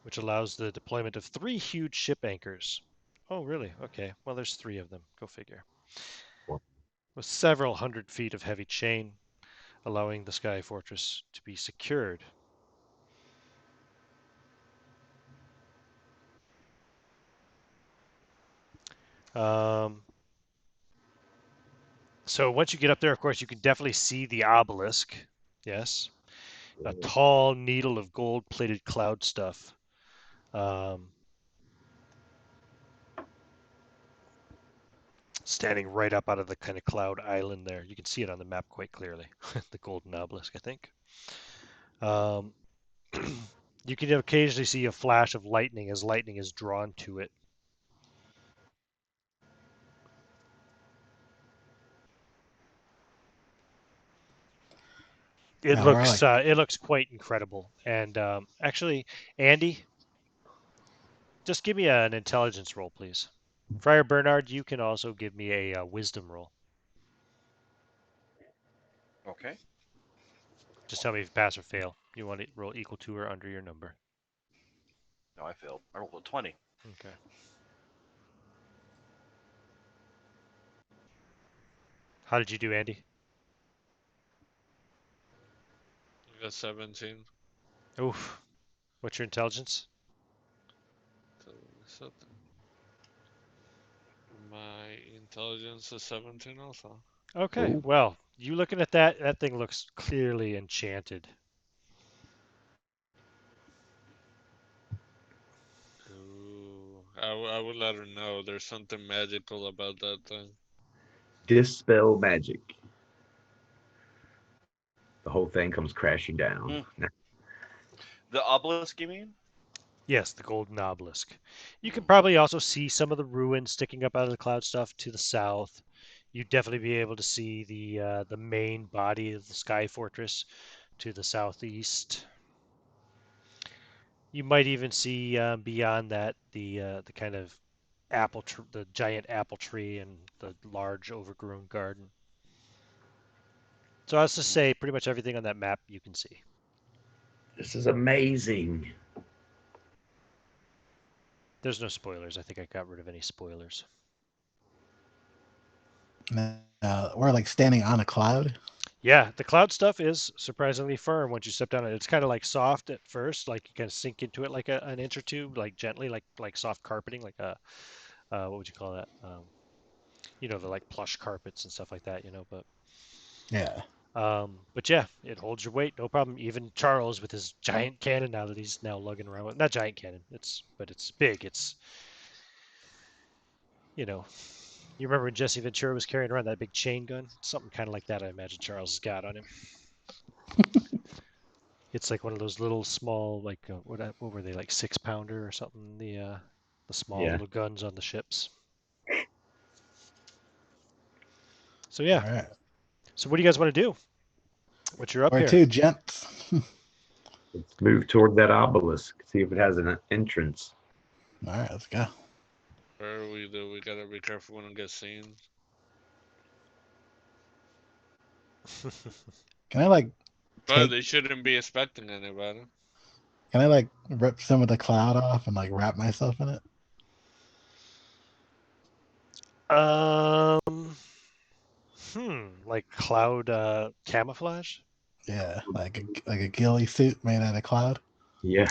which allows the deployment of 3 huge ship anchors. Oh, really? Okay. Well, there's 3 of them. Go figure. With several hundred feet of heavy chain, allowing the Sky Fortress to be secured. So once you get up there, of course, you can definitely see the obelisk. Yes. A tall needle of gold-plated cloud stuff. Standing right up out of the kind of cloud island there. You can see it on the map quite clearly. The golden obelisk, I think. You can occasionally see a flash of lightning as lightning is drawn to it. Yeah, we're like, It looks quite incredible. And actually, Andy, just give me an intelligence roll, please. Friar Bernard, you can also give me a wisdom roll. Okay. Just tell me if you pass or fail. You want to roll equal to or under your number. No, I failed. I rolled a 20. Okay. How did you do, Andy? I got 17. Oof. What's your intelligence? My intelligence is 17 also. Okay. Ooh. Well, you looking at that thing looks clearly enchanted. Ooh, I would let her know there's something magical about that thing. Dispel magic. The whole thing comes crashing down. The obelisk, you mean? Yes, the golden obelisk. You can probably also see some of the ruins sticking up out of the cloud stuff to the south. You'd definitely be able to see the main body of the Sky Fortress to the southeast. You might even see beyond that the kind of the giant apple tree and the large overgrown garden. So I was to say pretty much everything on that map you can see. This is amazing. There's no spoilers. I think I got rid of any spoilers. We're like standing on a cloud. Yeah, the cloud stuff is surprisingly firm once you step down it. It's kind of like soft at first, like you kind of sink into it like an inch or two, like gently, like soft carpeting, like a what would you call that? The like plush carpets and stuff like that, But Yeah. but yeah, it holds your weight, no problem. Even Charles with his giant cannon now that he's now lugging around with, not giant cannon, but it's big. It's you know, you remember when Jesse Ventura was carrying around that big chain gun? Something kind of like that, I imagine Charles has got on him. It's like one of those little small, like what were they, like 6-pounder or something? The small Yeah. little guns on the ships. So All yeah. right. So what do you guys want to do? What's your up Where here? to, gents? Let's move toward that obelisk. See if it has an entrance. All right, let's go. Where we do, we gotta be careful when it gets seen. Can I like But take? they shouldn't be expecting anybody. Can I like rip some of the cloud off and like wrap myself in it? um, like cloud camouflage? Yeah, like a ghillie suit made out of cloud. Yeah.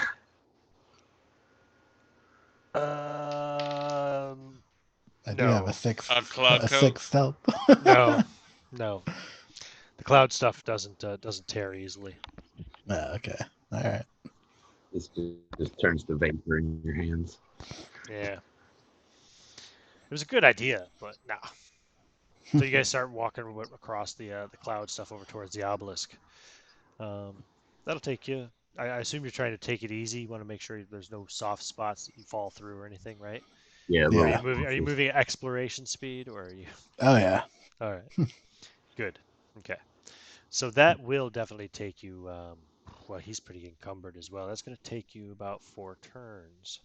Um, I do have no, A cloud a coat. sixth stealth. no, no. The cloud stuff doesn't tear easily. Okay. All right. This just turns to vapor in your hands. Yeah, it was a good idea, but nah. So you guys start walking across the cloud stuff over towards the obelisk. That'll take you. I assume you're trying to take it easy. You want to make sure there's no soft spots that you fall through or anything, right? Yeah, Are little you Yeah. moving? Are you bushes. moving at exploration speed, or are you? Oh yeah. All right, good. Okay, so that will definitely take you. Well, he's pretty encumbered as well. That's going to take you about 4 turns.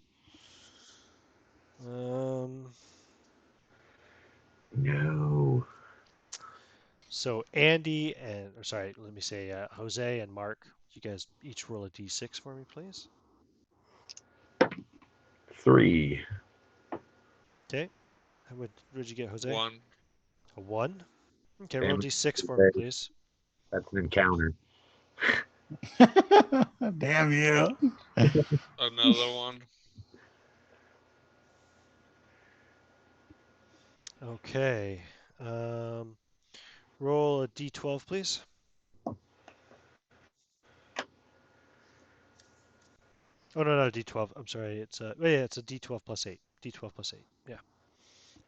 Um, No. so Andy or sorry, let me say Jose and Mark. You guys each roll a d6 for me, please. 3. Okay. What did you get, Jose? 1. A 1? Okay, roll a Damn d6 for me, it. please. That's an encounter. Damn you. Another 1. Okay. Roll a d12, please. Oh no, not a d12. I'm sorry. It's a d12 plus 8. D12 plus 8. Yeah.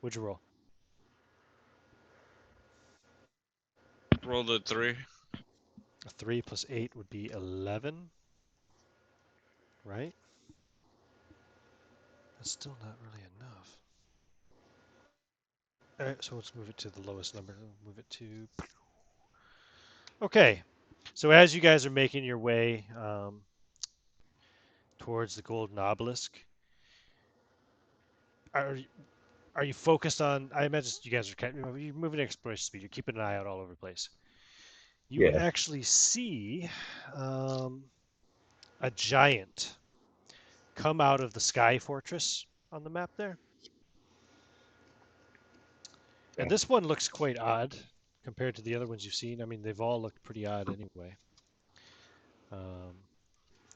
What'd you roll? Rolled a 3. A 3 plus 8 would be 11, right? That's still not really enough. All right, so let's move it to the lowest number. We'll move it to. Okay. So as you guys are making your way towards the golden obelisk, are are you focused on? I imagine you guys are you're moving at exploration speed. You're keeping an eye out all over the place. You Yeah. actually see um, a giant come out of the Skyfortress on the map there, and this one looks quite odd compared to the other ones you've seen. I mean, they've all looked pretty odd anyway. Um,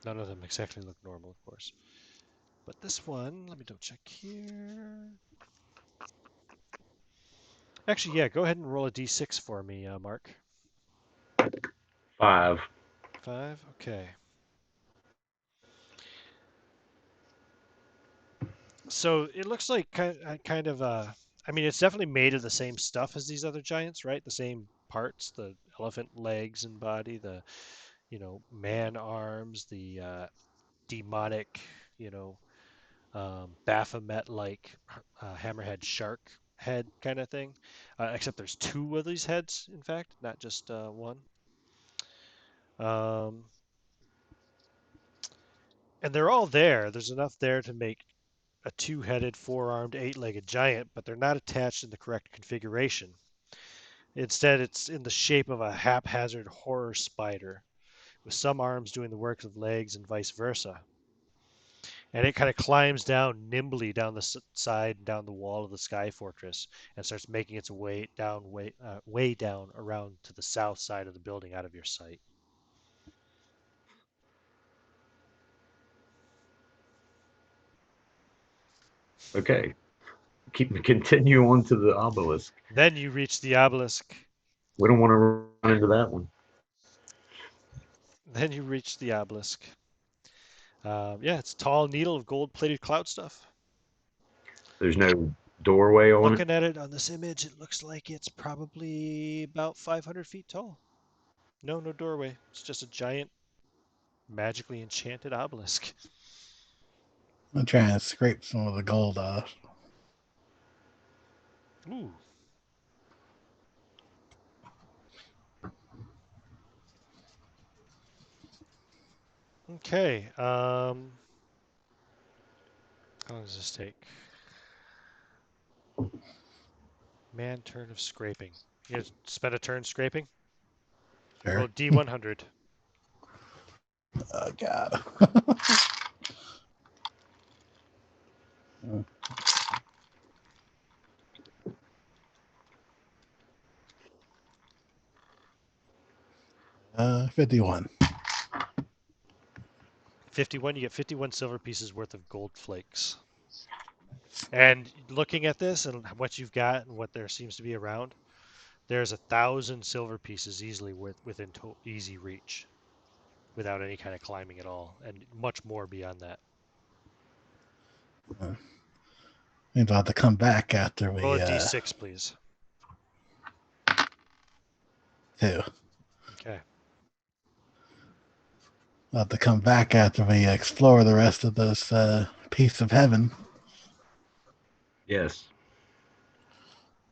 None of them exactly look normal, of course. But this one, let me double check here. Actually, yeah, go ahead and roll a d6 for me, Mark. 5. 5, okay. So it looks like kind of I mean, it's definitely made of the same stuff as these other giants, right? The same parts, the elephant legs and body, the man arms, the demonic, you know, Baphomet-like hammerhead shark head kind of thing. Except there's two of these heads, in fact, not just one. Um, and they're all there. There's enough there to make a two-headed, four-armed, eight-legged giant, but they're not attached in the correct configuration. Instead, it's in the shape of a haphazard horror spider, with some arms doing the work of legs and vice versa. And it kind of climbs down nimbly down the side and down the wall of the Skyfortress and starts making its way down, way down around to the south side of the building out of your sight. Okay. Continue on to the obelisk. Then you reach the obelisk. We don't want to run into that one. Then you reach the obelisk. Yeah, it's a tall needle of gold-plated cloud stuff. There's no doorway on it. Looking at it on this image, it looks like it's probably about 500 feet tall. No doorway. It's just a giant, magically enchanted obelisk. I'm trying to scrape some of the gold off. Ooh. Okay. How long does this take? Man, turn of scraping. You gonna spend a turn scraping? Sure. Roll D100. Oh, God. 51. 51. You get 51 silver pieces worth of gold flakes. And looking at this and what you've got and what there seems to be around, there's 1,000 silver pieces easily within easy reach, without any kind of climbing at all, and much more beyond that. Means I'll have to come back after we. Roll a d6, please. 2. Okay. I'll have to come back after we explore the rest of this piece of heaven. Yes.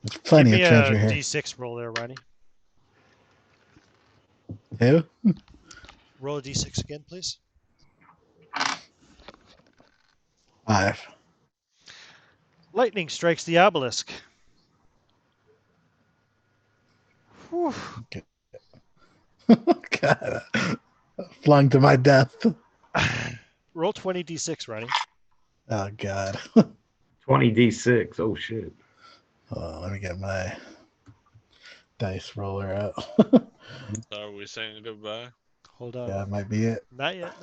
There's plenty Give of me treasure a here. d6 roll there, Ronnie. 2. Roll a d6 again, please. 5. Lightning strikes the obelisk. Whew. God. Flung to my death. Roll 20 d6, Ronnie. Oh, God. 20d6. Oh, shit. Let me get my dice roller out. Are we saying goodbye? Hold on. Yeah, that might be it. Not yet.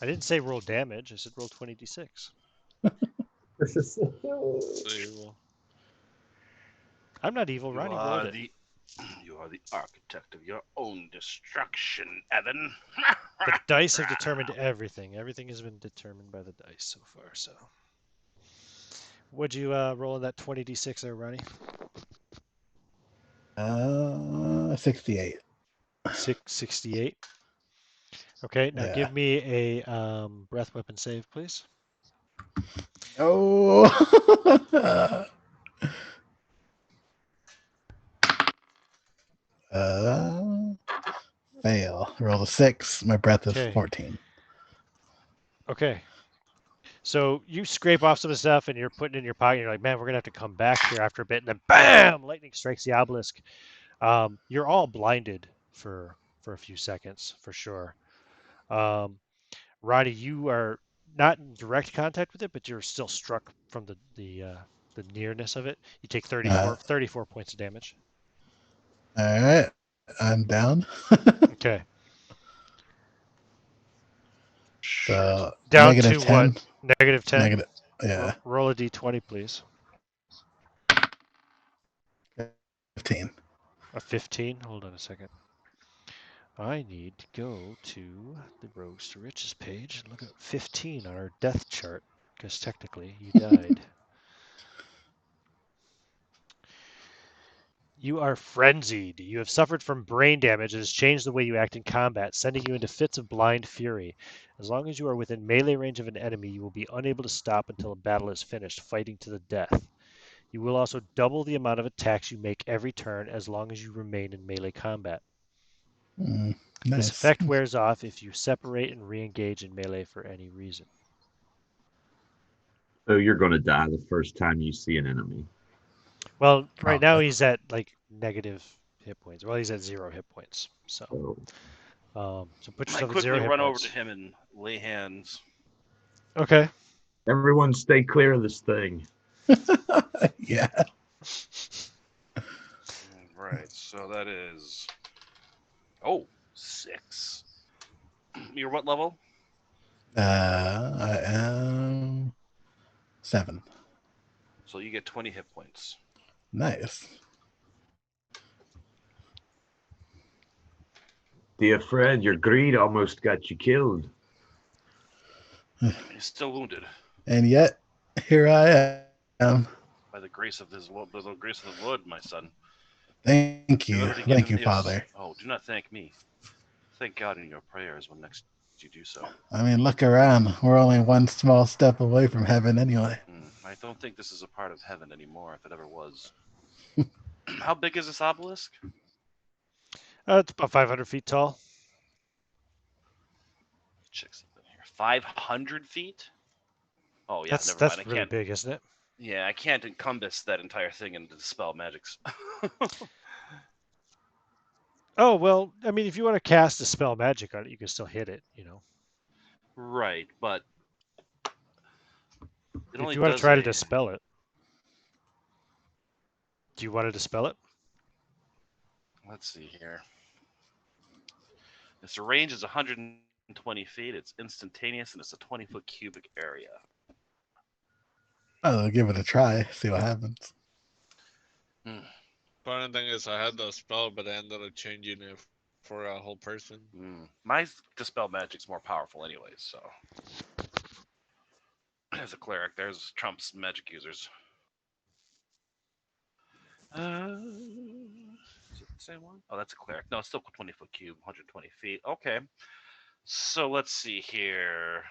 I didn't say roll damage. I said roll 20 d6. Evil. I'm not evil. You Ronnie rolled are it. you are the architect of your own destruction, Evan. The dice have determined everything. Everything has been determined by the dice so far. So, would you roll in that 20 d6 there, Ronnie? 68. 68. Okay, now Yeah. give me a breath weapon save, please. Oh. Fail. Roll a 6. My breath is Okay. 14. Okay. So you scrape off some of the stuff and you're putting it in your pocket. You're like, man, we're gonna have to come back here after a bit, and then bam, lightning strikes the obelisk. You're all blinded for a few seconds for sure. Ronnie, you are not in direct contact with it, but you're still struck from the nearness of it. You take 34 points of damage. All right. I'm down. Okay. So Down negative to 10. what? Negative 10? Negative. Yeah. Roll a d20, please. 15. A 15? Hold on a second. I need to go to the Rogues to Riches page and look at 15 on our death chart, because technically you died. You are frenzied. You have suffered from brain damage that has changed the way you act in combat, sending you into fits of blind fury. As long as you are within melee range of an enemy, you will be unable to stop until a battle is finished, fighting to the death. You will also double the amount of attacks you make every turn as long as you remain in melee combat. Nice. This effect wears off if you separate and re-engage in melee for any reason. So you're going to die the first time you see an enemy. Well, right now Probably. he's at like negative hit points. Well, he's at 0 hit points. So, So so put I yourself at quickly 0 hit run over points. to him and lay hands. Okay. Everyone stay clear of this thing. Yeah. Right. So that is 6. You're what level? I am 7. So you get 20 hit points. Nice. Dear friend, your greed almost got you killed. You're still wounded. And yet, here I am. By the grace of the Lord, my son. Thank you. Remember to give Thank him you, Father. Oh, do not thank me. Thank God in your prayers when next you do so. I mean, look around. We're only one small step away from heaven anyway. I don't think this is a part of heaven anymore, if it ever was. How big is this obelisk? It's about 500 feet tall. Check something here. 500 feet? Oh, yeah, That's never mind. I really can't. big, isn't it? Yeah, I can't encompass that entire thing into dispel magics. Oh, well, I mean, if you want to cast a spell magic on it, you can still hit it, Right, but it If only you want to does try to dispel it. Do you want to dispel it? Let's see here. Its range is 120 feet. It's instantaneous, and it's a 20-foot cubic area. I'll give it a try. See what happens. Funny thing is, I had the spell, but I ended up changing it for a whole person. My dispel magic's more powerful, anyways. So, as a cleric, there's Trump's magic users. Is it the same one? Oh, that's a cleric. No, it's still 20-foot cube, 120 feet. Okay. So let's see here.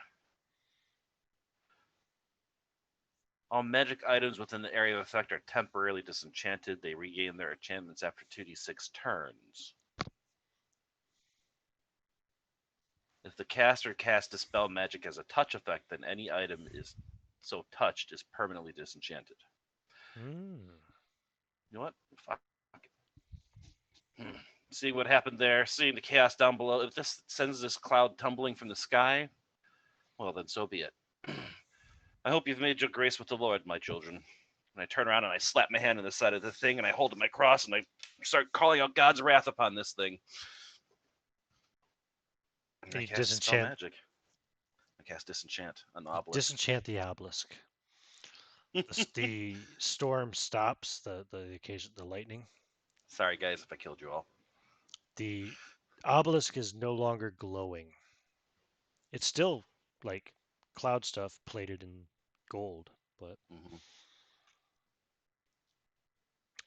All magic items within the area of effect are temporarily disenchanted. They regain their enchantments after 2d6 turns. If the caster casts dispel magic as a touch effect, then any item is so touched is permanently disenchanted. You know what? Fuck. Seeing what happened there, seeing the chaos down below, if this sends this cloud tumbling from the sky, well, then so be it. I hope you've made your grace with the Lord, my children. And I turn around and I slap my hand on the side of the thing and I hold up my cross and I start calling out God's wrath upon this thing. And I cast spell magic. I cast disenchant on the obelisk. Disenchant the obelisk. The storm stops. The lightning. Sorry, guys, if I killed you all. The obelisk is no longer glowing. It's still like cloud stuff plated in gold, but.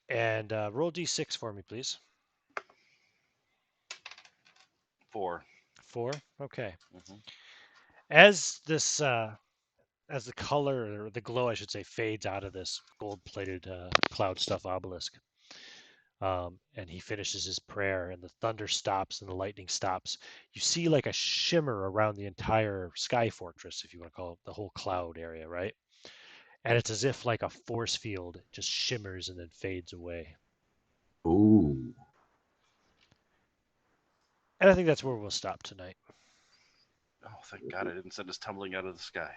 And roll d6 for me, please. 4. 4. Okay. As this, as the color or the glow, I should say, fades out of this gold-plated cloud stuff obelisk, and he finishes his prayer, and the thunder stops and the lightning stops. You see like a shimmer around the entire Skyfortress, if you want to call it the whole cloud area, right? And it's as if like a force field just shimmers and then fades away. Ooh. And I think that's where we'll stop tonight. Oh, thank God I didn't send us tumbling out of the sky.